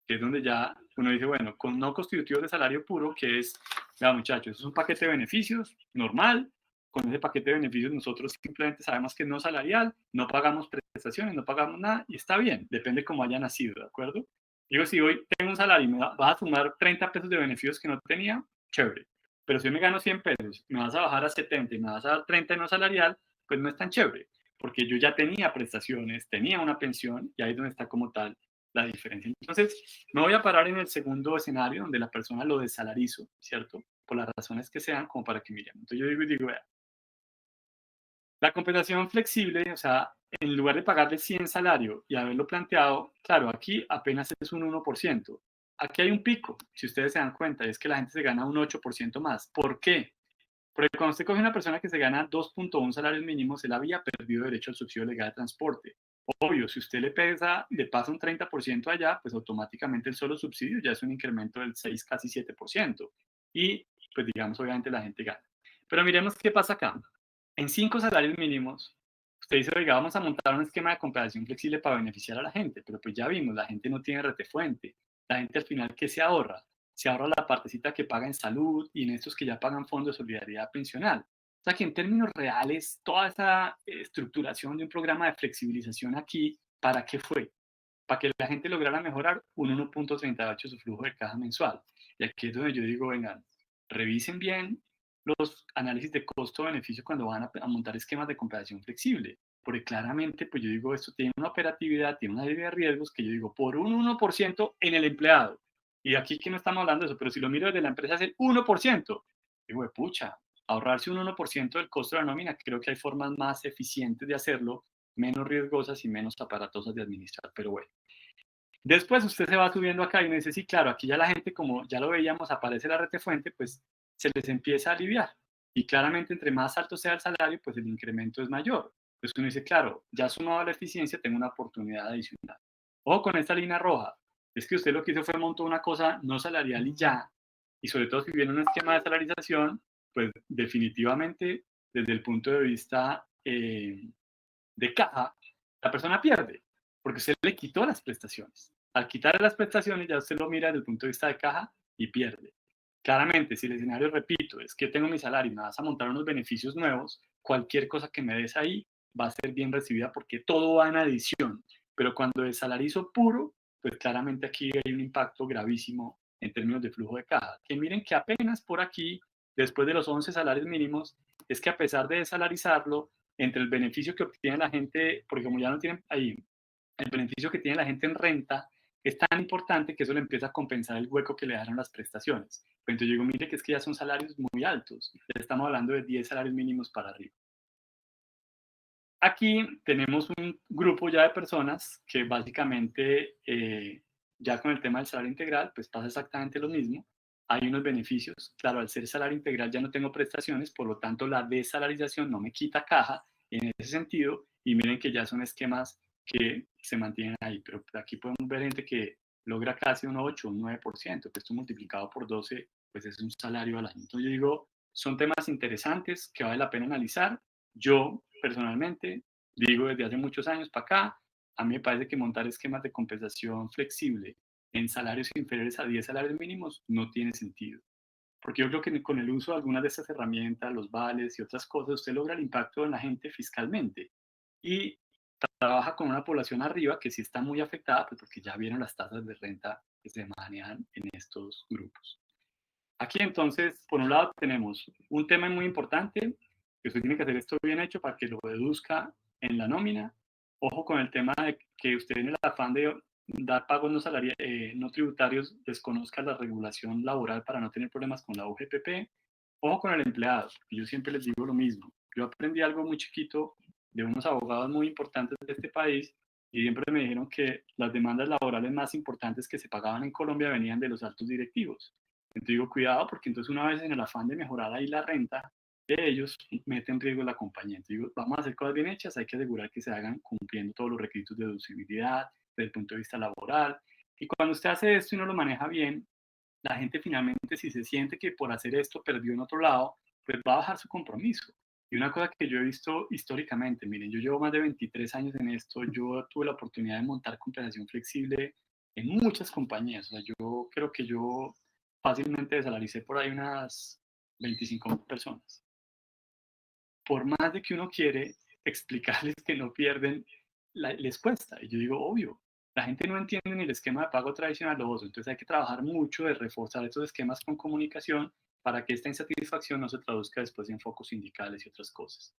que es donde ya uno dice, bueno, con no constitutivos de salario puro, que es, ya muchachos, es un paquete de beneficios normal, con ese paquete de beneficios nosotros simplemente sabemos que es no salarial, no pagamos prestaciones, no pagamos nada, y está bien, depende cómo haya nacido, ¿de acuerdo? Digo, si hoy tengo un salario y me vas a sumar 30 pesos de beneficios que no tenía, chévere. Pero si yo me gano 100 pesos, me vas a bajar a 70 y me vas a dar 30 de no salarial, pues no es tan chévere, porque yo ya tenía prestaciones, tenía una pensión, y ahí es donde está como tal la diferencia. Entonces, me voy a parar en el segundo escenario, donde la persona lo desalarizo, ¿cierto? Por las razones que sean, como para que miren. Entonces yo digo, vea, la compensación flexible, o sea, en lugar de pagarle 100 salario y haberlo planteado, claro, aquí apenas es un 1%. Aquí hay un pico, si ustedes se dan cuenta, y es que la gente se gana un 8% más. ¿Por qué? Porque cuando usted coge una persona que se gana 2.1 salarios mínimos, él había perdido derecho al subsidio legal de transporte. Obvio, si usted le pasa un 30% allá, pues automáticamente el solo subsidio ya es un incremento del 6, casi 7%. Y pues digamos, obviamente la gente gana. Pero miremos qué pasa acá. En 5 salarios mínimos, usted dice, oiga, vamos a montar un esquema de compensación flexible para beneficiar a la gente, pero pues ya vimos, la gente no tiene retefuente. La gente al final, ¿qué se ahorra? Se ahorra la partecita que paga en salud y en estos que ya pagan fondo de solidaridad pensional. O sea que en términos reales, toda esa estructuración de un programa de flexibilización aquí, ¿para qué fue? Para que la gente lograra mejorar un 1.38 su flujo de caja mensual. Y aquí es donde yo digo, vengan, revisen bien los análisis de costo-beneficio cuando van a montar esquemas de compensación flexible. Porque claramente, pues yo digo, esto tiene una operatividad, tiene una serie de riesgos que yo digo, por un 1% en el empleado. Y aquí que no estamos hablando de eso, pero si lo miro desde la empresa es el 1%. Digo, pucha, ahorrarse un 1% del costo de la nómina, creo que hay formas más eficientes de hacerlo, menos riesgosas y menos aparatosas de administrar, pero bueno. Después usted se va subiendo acá y me dice, sí, claro, aquí ya la gente, como ya lo veíamos, aparece la retefuente, pues se les empieza a aliviar. Y claramente, entre más alto sea el salario, pues el incremento es mayor. Entonces uno dice, claro, ya sumado a la eficiencia, tengo una oportunidad adicional. Ojo con esta línea roja. Es que usted lo que hizo fue montar una cosa no salarial y ya. Y sobre todo si viene un esquema de salarización, pues definitivamente, desde el punto de vista de caja, la persona pierde, porque usted le quitó las prestaciones. Al quitarle las prestaciones, ya usted lo mira desde el punto de vista de caja y pierde. Claramente, si el escenario, repito, es que tengo mi salario y me vas a montar unos beneficios nuevos, cualquier cosa que me des ahí va a ser bien recibida porque todo va en adición. Pero cuando desalarizo puro, pues claramente aquí hay un impacto gravísimo en términos de flujo de caja. Que miren que apenas por aquí, después de los 11 salarios mínimos, es que a pesar de desalarizarlo, entre el beneficio que obtiene la gente, porque como ya no tienen ahí, el beneficio que tiene la gente en renta es tan importante que eso le empieza a compensar el hueco que le dejaron las prestaciones. Pero entonces yo digo, mire que es que ya son salarios muy altos, ya estamos hablando de 10 salarios mínimos para arriba. Aquí tenemos un grupo ya de personas que básicamente ya con el tema del salario integral, pues pasa exactamente lo mismo. Hay unos beneficios. Claro, al ser salario integral ya no tengo prestaciones, por lo tanto la desalarización no me quita caja en ese sentido. Y miren que ya son esquemas que se mantienen ahí. Pero aquí podemos ver gente que logra casi un 8, un 9%, que esto multiplicado por 12, pues es un salario al año. Entonces yo digo, son temas interesantes que vale la pena analizar. Yo, personalmente, digo desde hace muchos años para acá, a mí me parece que montar esquemas de compensación flexible en salarios inferiores a 10 salarios mínimos no tiene sentido. Porque yo creo que con el uso de algunas de estas herramientas, los vales y otras cosas, usted logra el impacto en la gente fiscalmente. Y trabaja con una población arriba que sí está muy afectada, pues porque ya vieron las tasas de renta que se manejan en estos grupos. Aquí entonces, por un lado tenemos un tema muy importante, que usted tiene que hacer esto bien hecho para que lo deduzca en la nómina. Ojo con el tema de que usted en el afán de dar pagos no tributarios desconozca la regulación laboral para no tener problemas con la UGPP. Ojo con el empleado, yo siempre les digo lo mismo. Yo aprendí algo muy chiquito de unos abogados muy importantes de este país y siempre me dijeron que las demandas laborales más importantes que se pagaban en Colombia venían de los altos directivos. Entonces digo, cuidado, porque entonces una vez en el afán de mejorar ahí la renta de ellos, mete en riesgo la compañía. Entonces digo, vamos a hacer cosas bien hechas, hay que asegurar que se hagan cumpliendo todos los requisitos de deducibilidad desde el punto de vista laboral. Y cuando usted hace esto y no lo maneja bien, la gente finalmente, si se siente que por hacer esto perdió en otro lado, pues va a bajar su compromiso. Y una cosa que yo he visto históricamente, miren, yo llevo más de 23 años en esto, yo tuve la oportunidad de montar compensación flexible en muchas compañías. O sea, yo creo que yo fácilmente desalaricé por ahí unas 25 personas. Por más de que uno quiere explicarles que no pierden, les cuesta. Y yo digo, obvio, la gente no entiende ni el esquema de pago tradicional o otro. Entonces hay que trabajar mucho de reforzar estos esquemas con comunicación para que esta insatisfacción no se traduzca después en focos sindicales y otras cosas.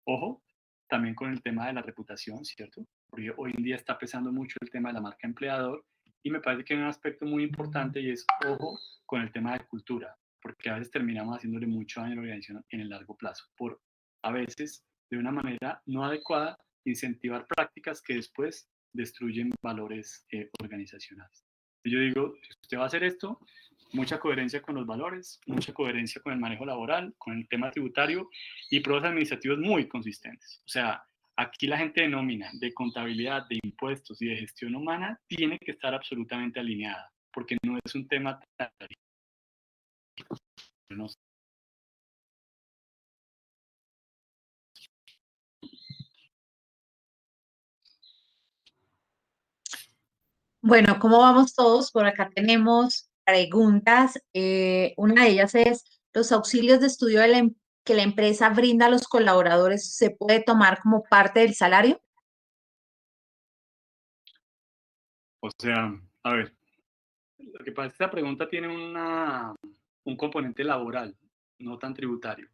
Ojo, también con el tema de la reputación, ¿cierto? Porque hoy en día está pesando mucho el tema de la marca empleador y me parece que hay un aspecto muy importante y es, ojo, con el tema de cultura, porque a veces terminamos haciéndole mucho daño a la organización en el largo plazo, por a veces de una manera no adecuada incentivar prácticas que después destruyen valores organizacionales. Yo digo, si usted va a hacer esto, mucha coherencia con los valores, mucha coherencia con el manejo laboral, con el tema tributario y pruebas administrativos muy consistentes. O sea, Aquí la gente de nómina, de contabilidad, de impuestos y de gestión humana tiene que estar absolutamente alineada, porque no es un tema tan... No. Bueno, ¿cómo vamos todos? Por acá tenemos preguntas. Una de ellas es, ¿los auxilios de estudio que la empresa brinda a los colaboradores se puede tomar como parte del salario? O sea, a ver, lo que pasa es que esta pregunta tiene un componente laboral, no tan tributario,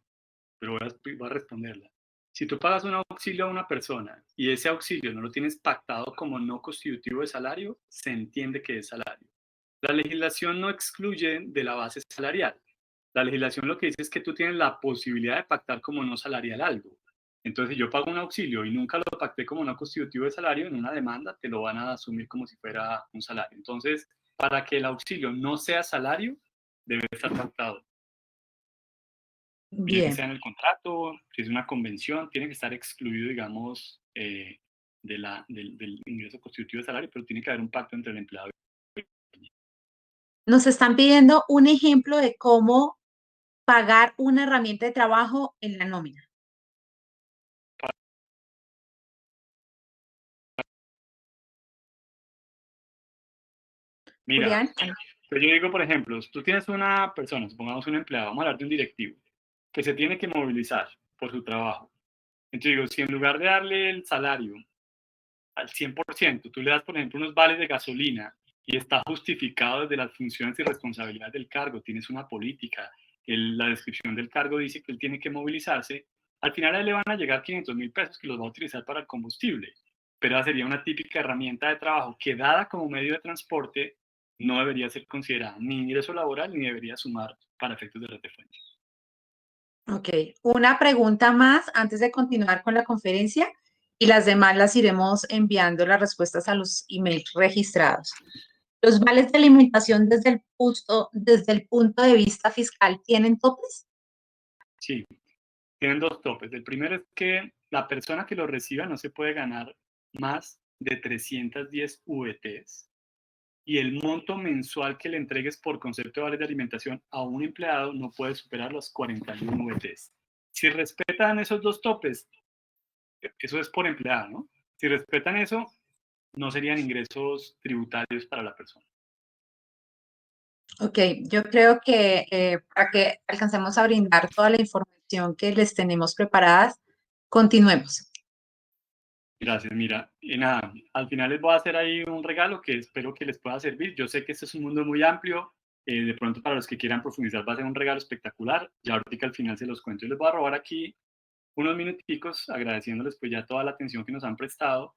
pero voy a responderla. Si tú pagas un auxilio a una persona y ese auxilio no lo tienes pactado como no constitutivo de salario, se entiende que es salario. La legislación no excluye de la base salarial. La legislación lo que dice es que tú tienes la posibilidad de pactar como no salarial algo. Entonces, si yo pago un auxilio y nunca lo pacté como no constitutivo de salario, en una demanda te lo van a asumir como si fuera un salario. Entonces, para que el auxilio no sea salario, debe estar pactado. Bien Bien, sea en el contrato, si es una convención, tiene que estar excluido, digamos, del ingreso constitutivo de salario, pero tiene que haber un pacto entre el empleado y nos están pidiendo un ejemplo de cómo pagar una herramienta de trabajo en la nómina. Mira, Julián, pues yo digo, por ejemplo, tú tienes una persona, supongamos un empleado, vamos a hablar de un directivo, que se tiene que movilizar por su trabajo. Entonces digo, si en lugar de darle el salario al 100%, tú le das, por ejemplo, unos vales de gasolina y está justificado desde las funciones y responsabilidades del cargo, tienes una política, la descripción del cargo dice que él tiene que movilizarse, al final a él le van a llegar 500.000 pesos que los va a utilizar para el combustible, pero esa sería una típica herramienta de trabajo que dada como medio de transporte no debería ser considerada ni ingreso laboral ni debería sumar para efectos de red de fuente. ok, una pregunta más antes de continuar con la conferencia y las demás las iremos enviando las respuestas a los emails registrados. ¿Los vales de alimentación desde el punto de vista fiscal tienen topes? Sí, tienen dos topes. El primero es que la persona que lo reciba no se puede ganar más de 310 VTs y el monto mensual que le entregues por concepto de vales de alimentación a un empleado no puede superar los 41 VTs. Si respetan esos dos topes, eso es por empleado, ¿no? Si respetan eso, no serían ingresos tributarios para la persona. Ok, yo creo que para que alcancemos a brindar toda la información que les tenemos preparadas, continuemos. Gracias, mira, y nada, al final les voy a hacer ahí un regalo que espero que les pueda servir. Yo sé que este es un mundo muy amplio, de pronto para los que quieran profundizar va a ser un regalo espectacular. Ya ahorita al final se los cuento y les voy a robar aquí unos minuticos agradeciéndoles pues ya toda la atención que nos han prestado,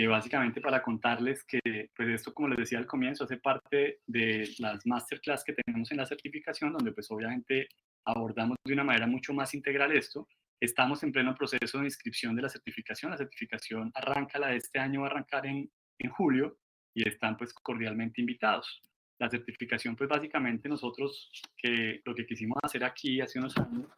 básicamente para contarles que pues esto, como les decía al comienzo, hace parte de las masterclass que tenemos en la certificación, donde pues obviamente abordamos de una manera mucho más integral esto. Estamos en pleno proceso de inscripción de la certificación arranca la de este año, va a arrancar en julio y están pues cordialmente invitados. La certificación pues básicamente nosotros que lo que quisimos hacer aquí hace unos años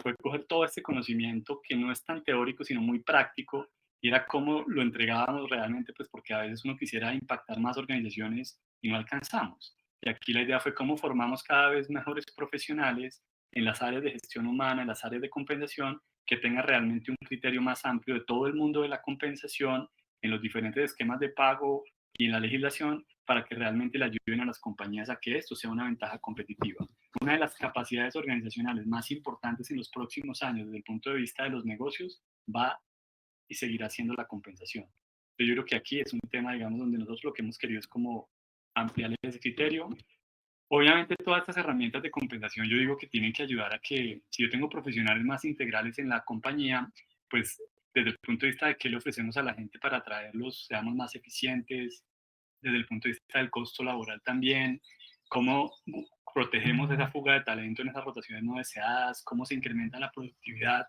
fue coger todo este conocimiento que no es tan teórico, sino muy práctico, y era cómo lo entregábamos realmente, pues porque a veces uno quisiera impactar más organizaciones y no alcanzamos. Y aquí la idea fue cómo formamos cada vez mejores profesionales en las áreas de gestión humana, en las áreas de compensación, que tengan realmente un criterio más amplio de todo el mundo de la compensación, en los diferentes esquemas de pago y en la legislación, para que realmente le ayuden a las compañías a que esto sea una ventaja competitiva. Una de las capacidades organizacionales más importantes en los próximos años desde el punto de vista de los negocios va y seguirá siendo la compensación. Yo creo que aquí es un tema, digamos, donde nosotros lo que hemos querido es como ampliar ese criterio. Obviamente todas estas herramientas de compensación yo digo que tienen que ayudar a que si yo tengo profesionales más integrales en la compañía, pues desde el punto de vista de qué le ofrecemos a la gente para atraerlos, seamos más eficientes, desde el punto de vista del costo laboral también, cómo protegemos esa fuga de talento en esas rotaciones no deseadas, cómo se incrementa la productividad.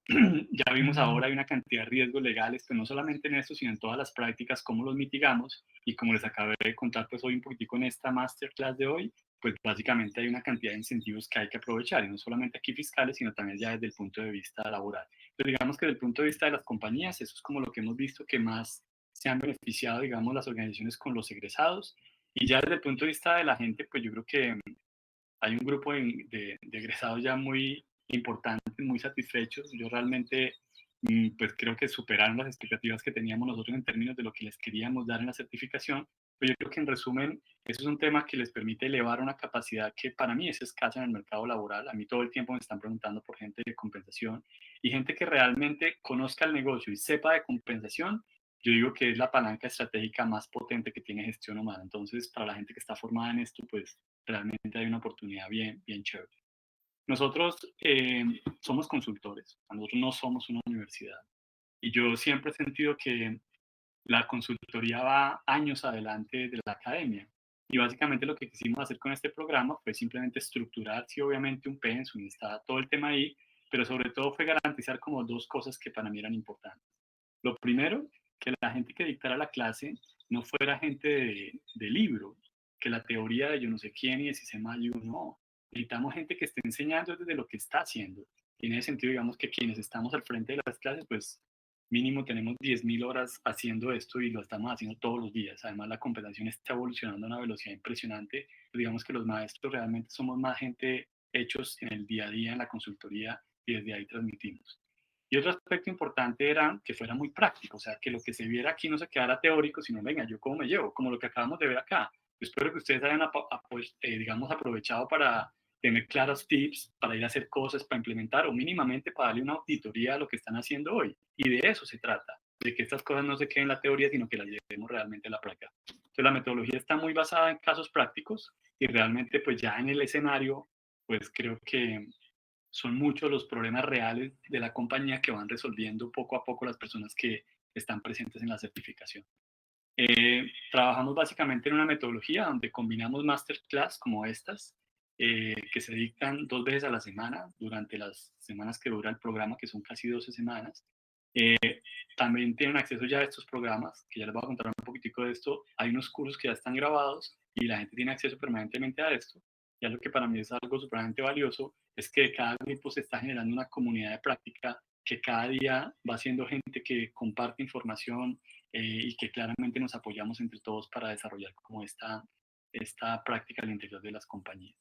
Ya vimos ahora hay una cantidad de riesgos legales, pero no solamente en esto, sino en todas las prácticas, cómo los mitigamos. Y como les acabé de contar pues hoy un poquitico en esta masterclass de hoy, pues básicamente hay una cantidad de incentivos que hay que aprovechar, y no solamente aquí fiscales, sino también ya desde el punto de vista laboral. Pero digamos que desde el punto de vista de las compañías, eso es como lo que hemos visto que más se han beneficiado, digamos, las organizaciones con los egresados. Y ya desde el punto de vista de la gente, pues yo creo que hay un grupo de egresados ya muy importantes, muy satisfechos. Yo realmente, pues creo que superaron las expectativas que teníamos nosotros en términos de lo que les queríamos dar en la certificación. Pero yo creo que en resumen, eso es un tema que les permite elevar una capacidad que para mí es escasa en el mercado laboral. A mí todo el tiempo me están preguntando por gente de compensación, y gente que realmente conozca el negocio y sepa de compensación. Yo digo que es la palanca estratégica más potente que tiene gestión humana. Entonces, para la gente que está formada en esto, pues realmente hay una oportunidad bien, bien chévere. Nosotros somos consultores, nosotros no somos una universidad. Y yo siempre he sentido que la consultoría va años adelante de la academia. Y básicamente lo que quisimos hacer con este programa fue simplemente estructurar, sí, obviamente un pensum y está todo el tema ahí, pero sobre todo fue garantizar como dos cosas que para mí eran importantes. Lo primero, que la gente que dictara la clase no fuera gente de libro, que la teoría de yo no sé quién y de sistema yo no. Necesitamos gente que esté enseñando desde lo que está haciendo. Tiene sentido, digamos, que quienes estamos al frente de las clases, pues mínimo tenemos 10.000 horas haciendo esto y lo estamos haciendo todos los días. Además, la competencia está evolucionando a una velocidad impresionante. Pues digamos que los maestros realmente somos más gente hechos en el día a día, en la consultoría, y desde ahí transmitimos. Y otro aspecto importante era que fuera muy práctico, o sea, que lo que se viera aquí no se quedara teórico, sino, venga, yo cómo me llevo, como lo que acabamos de ver acá. Yo espero que ustedes hayan, pues, digamos, aprovechado para tener claros tips, para ir a hacer cosas, para implementar, o mínimamente para darle una auditoría a lo que están haciendo hoy. Y de eso se trata, de que estas cosas no se queden en la teoría, sino que las llevemos realmente a la práctica. Entonces, la metodología está muy basada en casos prácticos, y realmente, pues ya en el escenario, pues creo que son muchos los problemas reales de la compañía que van resolviendo poco a poco las personas que están presentes en la certificación. Trabajamos básicamente en una metodología donde combinamos masterclass como estas, que se dictan 2 veces a la semana durante las semanas que dura el programa, que son casi 12 semanas. Eh, También tienen acceso ya a estos programas, que ya les voy a contar un poquitico de esto. Hay unos cursos que ya están grabados y la gente tiene acceso permanentemente a esto. Ya lo que para mí es algo supremamente valioso es que cada grupo se está generando una comunidad de práctica, que cada día va siendo gente que comparte información, y que claramente nos apoyamos entre todos para desarrollar como esta práctica al interior de las compañías.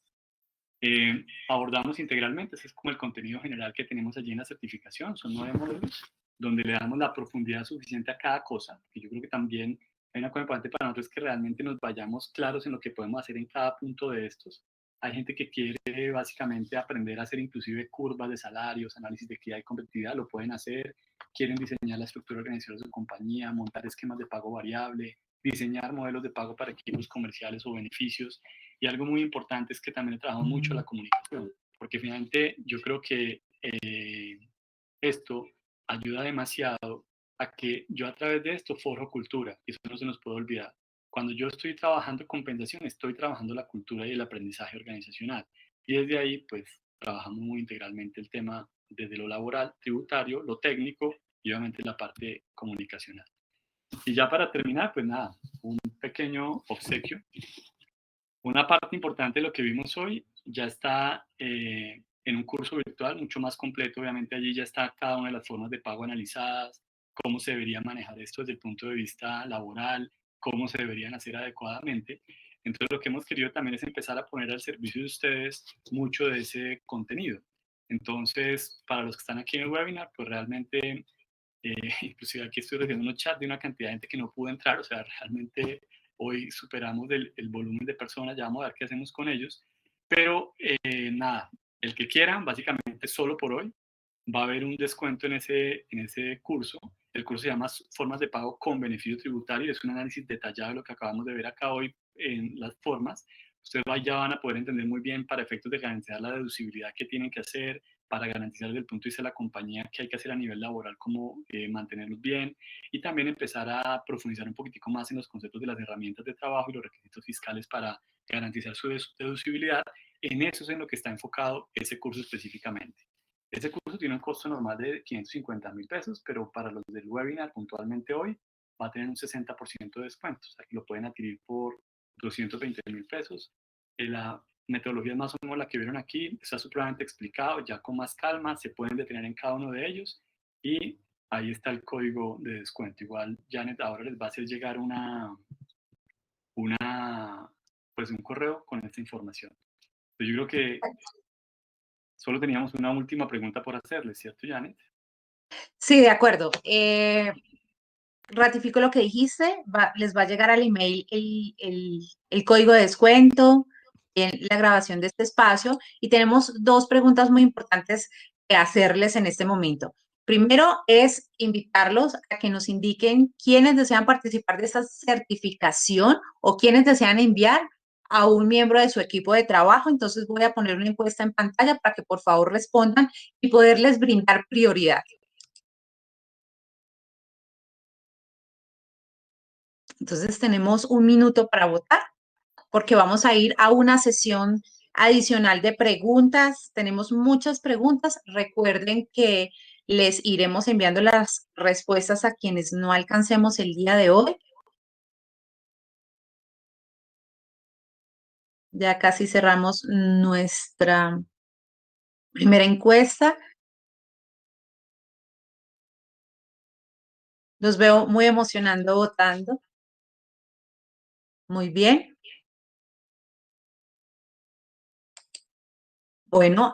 Abordamos integralmente, ese es como el contenido general que tenemos allí en la certificación. Son 9 módulos donde le damos la profundidad suficiente a cada cosa, que yo creo que también hay una cosa importante para nosotros, que realmente nos vayamos claros en lo que podemos hacer en cada punto de estos. Hay gente que quiere básicamente aprender a hacer inclusive curvas de salarios, análisis de equidad y competitividad, lo pueden hacer. Quieren diseñar la estructura organizacional de su compañía, montar esquemas de pago variable, diseñar modelos de pago para equipos comerciales o beneficios. Y algo muy importante es que también trabajamos mucho la comunicación, porque finalmente yo creo que esto ayuda demasiado a que yo a través de esto forjo cultura, y eso no se nos puede olvidar. Cuando yo estoy trabajando compensación, estoy trabajando la cultura y el aprendizaje organizacional. Y desde ahí, pues, trabajamos muy integralmente el tema desde lo laboral, tributario, lo técnico y obviamente la parte comunicacional. Y ya para terminar, pues nada, un pequeño obsequio. Una parte importante de lo que vimos hoy ya está en un curso virtual mucho más completo. Obviamente allí ya está cada una de las formas de pago analizadas, cómo se debería manejar esto desde el punto de vista laboral, cómo se deberían hacer adecuadamente. Entonces lo que hemos querido también es empezar a poner al servicio de ustedes mucho de ese contenido. Entonces, para los que están aquí en el webinar, pues realmente, inclusive aquí estoy recibiendo unos chats de una cantidad de gente que no pudo entrar, o sea, realmente hoy superamos el volumen de personas, ya vamos a ver qué hacemos con ellos, pero nada, el que quiera, básicamente solo por hoy, va a haber un descuento en ese curso. El curso se llama Formas de Pago con Beneficio Tributario, es un análisis detallado de lo que acabamos de ver acá hoy en las formas. Ustedes ya van a poder entender muy bien para efectos de garantizar la deducibilidad que tienen que hacer, para garantizar desde el punto de vista de la compañía qué hay que hacer a nivel laboral, cómo mantenerlos bien, y también empezar a profundizar un poquitico más en los conceptos de las herramientas de trabajo y los requisitos fiscales para garantizar su deducibilidad. En eso es en lo que está enfocado ese curso específicamente. Ese curso tiene un costo normal de 550.000 pesos, pero para los del webinar puntualmente hoy va a tener un 60% de descuento, o sea que lo pueden adquirir por 220.000 pesos. La metodología es más o menos la que vieron aquí, está supremamente explicado, ya con más calma, se pueden detener en cada uno de ellos y ahí está el código de descuento. Igual Janet ahora les va a hacer llegar pues un correo con esta información. Yo creo que solo teníamos una última pregunta por hacerles, ¿cierto, Janet? Sí, de acuerdo. Ratifico lo que dijiste, les va a llegar al email el código de descuento, la grabación de este espacio y tenemos dos preguntas muy importantes que hacerles en este momento. Primero es invitarlos a que nos indiquen quiénes desean participar de esta certificación o quiénes desean enviar a un miembro de su equipo de trabajo. Entonces voy a poner una encuesta en pantalla para que por favor respondan y poderles brindar prioridad. Entonces tenemos un minuto para votar porque vamos a ir a una sesión adicional de preguntas. Tenemos muchas preguntas. Recuerden que les iremos enviando las respuestas a quienes no alcancemos el día de hoy. Ya casi cerramos nuestra primera encuesta. Los veo muy emocionando votando. Muy bien. Bueno,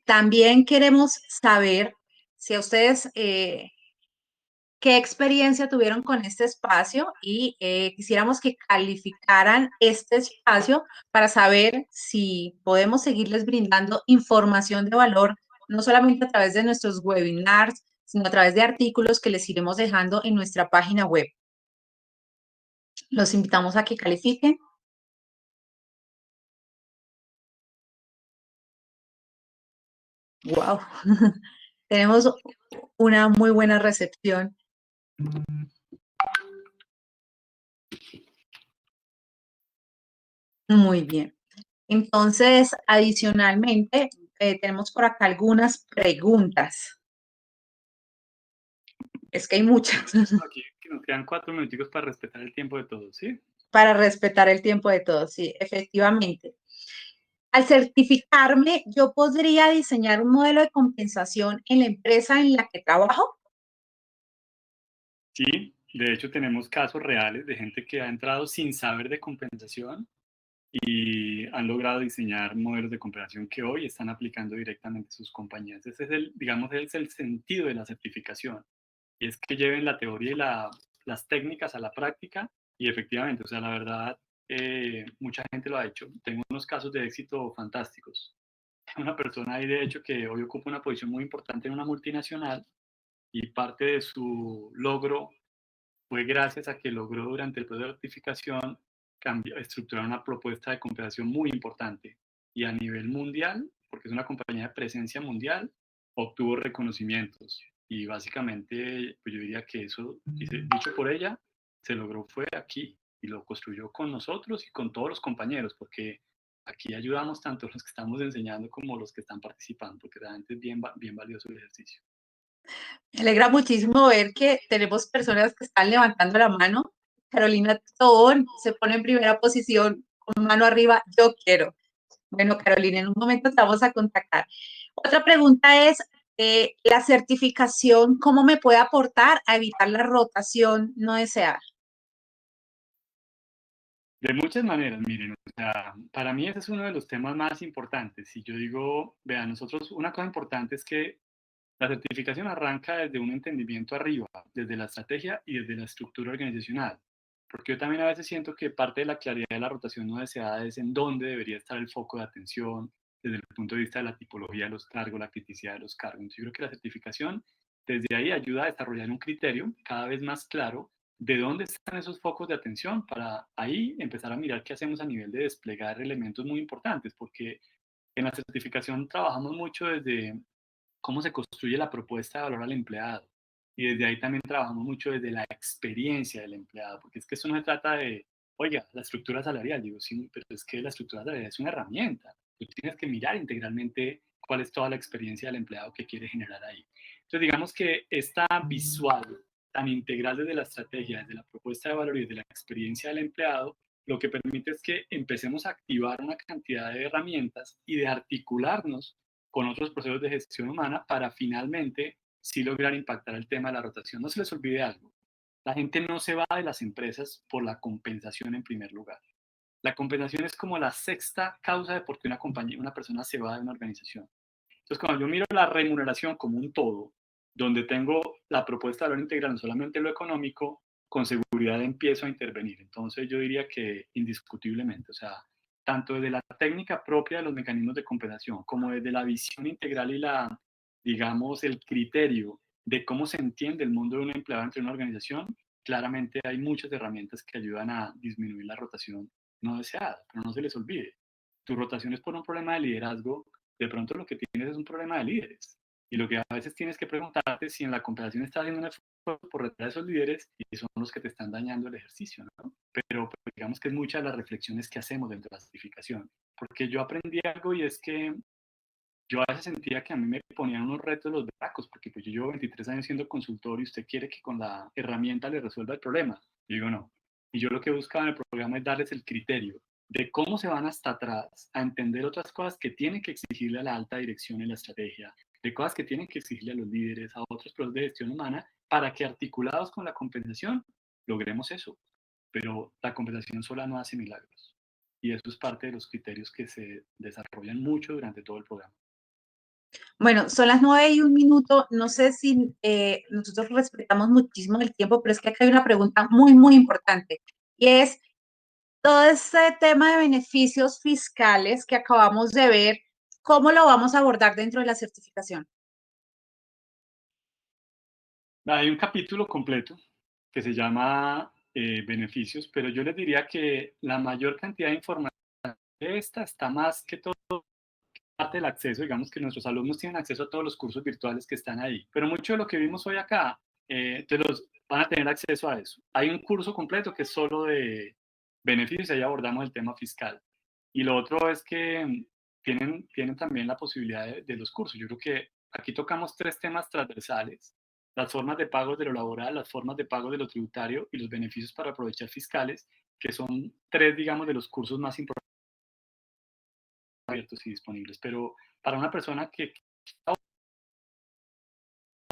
también queremos saber si a ustedes qué experiencia tuvieron con este espacio y quisiéramos que calificaran este espacio para saber si podemos seguirles brindando información de valor, no solamente a través de nuestros webinars, sino a través de artículos que les iremos dejando en nuestra página web. Los invitamos a que califiquen. Wow, tenemos una muy buena recepción. Muy bien. Entonces, adicionalmente, tenemos por acá algunas preguntas. Es que hay muchas. Aquí que nos quedan 4 minuticos para respetar el tiempo de todos, ¿sí? Para respetar el tiempo de todos, sí, efectivamente. Al certificarme, ¿yo podría diseñar un modelo de compensación en la empresa en la que trabajo? Sí, de hecho tenemos casos reales de gente que ha entrado sin saber de compensación y han logrado diseñar modelos de compensación que hoy están aplicando directamente sus compañías. Ese es digamos, es el sentido de la certificación. Y es que lleven la teoría y las técnicas a la práctica y efectivamente, o sea, la verdad, mucha gente lo ha hecho. Tengo unos casos de éxito fantásticos. Una persona ahí, de hecho, que hoy ocupa una posición muy importante en una multinacional y parte de su logro fue gracias a que logró durante el proceso de certificación estructurar una propuesta de compensación muy importante y a nivel mundial, porque es una compañía de presencia mundial, obtuvo reconocimientos y básicamente pues yo diría que eso, dicho por ella, se logró fue aquí y lo construyó con nosotros y con todos los compañeros, porque aquí ayudamos tanto los que estamos enseñando como los que están participando, porque realmente es bien valioso el ejercicio. Me alegra muchísimo ver que tenemos personas que están levantando la mano. Carolina Tobón se pone en primera posición con mano arriba, yo quiero. Bueno, Carolina, en un momento te vamos a contactar. Otra pregunta es, la certificación, ¿cómo me puede aportar a evitar la rotación no deseada? De muchas maneras, miren, o sea, para mí ese es uno de los temas más importantes. Si yo digo, vean, nosotros, una cosa importante es que la certificación arranca desde un entendimiento arriba, desde la estrategia y desde la estructura organizacional. Porque yo también a veces siento que parte de la claridad de la rotación no deseada es en dónde debería estar el foco de atención, desde el punto de vista de la tipología de los cargos, la criticidad de los cargos. Entonces, yo creo que la certificación desde ahí ayuda a desarrollar un criterio cada vez más claro de dónde están esos focos de atención para ahí empezar a mirar qué hacemos a nivel de desplegar elementos muy importantes, porque en la certificación trabajamos mucho desde cómo se construye la propuesta de valor al empleado. Y desde ahí también trabajamos mucho desde la experiencia del empleado, porque es que esto no se trata de, oiga, la estructura salarial, digo, sí, pero es que la estructura salarial es una herramienta. Tú tienes que mirar integralmente cuál es toda la experiencia del empleado que quiere generar ahí. Entonces, digamos que esta visual tan integral desde la estrategia, desde la propuesta de valor y desde la experiencia del empleado, lo que permite es que empecemos a activar una cantidad de herramientas y de articularnos con otros procesos de gestión humana para finalmente sí lograr impactar el tema de la rotación. No se les olvide algo, la gente no se va de las empresas por la compensación en primer lugar. La compensación es como la sexta causa de por qué una persona se va de una organización. Entonces, cuando yo miro la remuneración como un todo, donde tengo la propuesta de valor integral, no solamente lo económico, con seguridad empiezo a intervenir. Entonces, yo diría que indiscutiblemente, o sea, tanto desde la técnica propia de los mecanismos de compensación, como desde la visión integral y la, digamos, el criterio de cómo se entiende el mundo de un empleado entre una organización, claramente hay muchas herramientas que ayudan a disminuir la rotación no deseada, pero no se les olvide. Tu rotación es por un problema de liderazgo, de pronto lo que tienes es un problema de líderes. Y lo que a veces tienes que preguntarte es si en la compensación estás haciendo un esfuerzo por retar a esos líderes y son los que te están dañando el ejercicio, ¿no? Pero digamos que es muchas las reflexiones que hacemos dentro de la certificación. Porque yo aprendí algo y es que yo a veces sentía que a mí me ponían unos retos los berracos, porque pues yo llevo 23 años siendo consultor y usted quiere que con la herramienta le resuelva el problema. Yo digo, no. Y yo lo que buscaba en el programa es darles el criterio de cómo se van hasta atrás a entender otras cosas que tienen que exigirle a la alta dirección en la estrategia, de cosas que tienen que exigirle a los líderes, a otros procesos de gestión humana, para que articulados con la compensación logremos eso. Pero la compensación sola no hace milagros. Y eso es parte de los criterios que se desarrollan mucho durante todo el programa. Bueno, son las 9:01. No sé si nosotros respetamos muchísimo el tiempo, pero es que acá hay una pregunta muy, muy importante. Y es todo este tema de beneficios fiscales que acabamos de ver, ¿cómo lo vamos a abordar dentro de la certificación? Hay un capítulo completo que se llama beneficios, pero yo les diría que la mayor cantidad de información de esta está más que todo parte del acceso, digamos que nuestros alumnos tienen acceso a todos los cursos virtuales que están ahí, pero mucho de lo que vimos hoy acá, van a tener acceso a eso. Hay un curso completo que es solo de beneficios y ahí abordamos el tema fiscal. Y lo otro es que tienen también la posibilidad de los cursos. Yo creo que aquí tocamos tres temas transversales: las formas de pago de lo laboral, las formas de pago de lo tributario y los beneficios para aprovechar fiscales, que son tres, digamos, de los cursos más importantes abiertos y disponibles. Pero para una persona que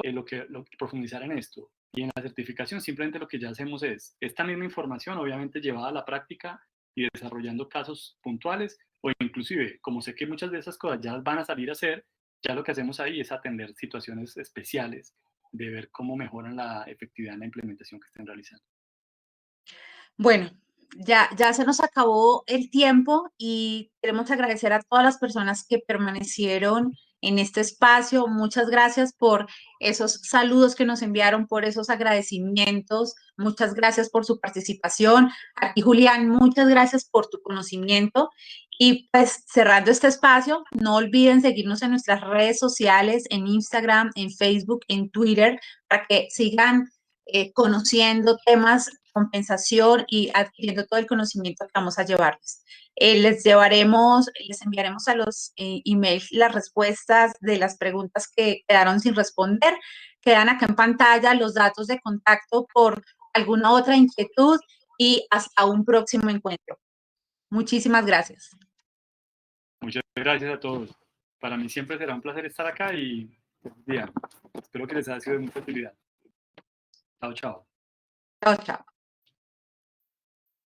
lo que profundizar en esto y en la certificación, simplemente lo que ya hacemos es esta misma información, obviamente llevada a la práctica y desarrollando casos puntuales, o inclusive, como sé que muchas de esas cosas ya van a salir a hacer, ya lo que hacemos ahí es atender situaciones especiales de ver cómo mejoran la efectividad en la implementación que estén realizando. Bueno, ya se nos acabó el tiempo y queremos agradecer a todas las personas que permanecieron en este espacio. Muchas gracias por esos saludos que nos enviaron, por esos agradecimientos. Muchas gracias por su participación. A ti, Julián, muchas gracias por tu conocimiento. Y pues cerrando este espacio, no olviden seguirnos en nuestras redes sociales, en Instagram, en Facebook, en Twitter, para que sigan conociendo temas compensación y adquiriendo todo el conocimiento que vamos a llevarles. Les enviaremos a los emails las respuestas de las preguntas que quedaron sin responder. Quedan acá en pantalla los datos de contacto por alguna otra inquietud y hasta un próximo encuentro. Muchísimas gracias. Muchas gracias a todos. Para mí siempre será un placer estar acá y día. Espero que les haya sido de mucha utilidad. Chao, chao. Chao, chao.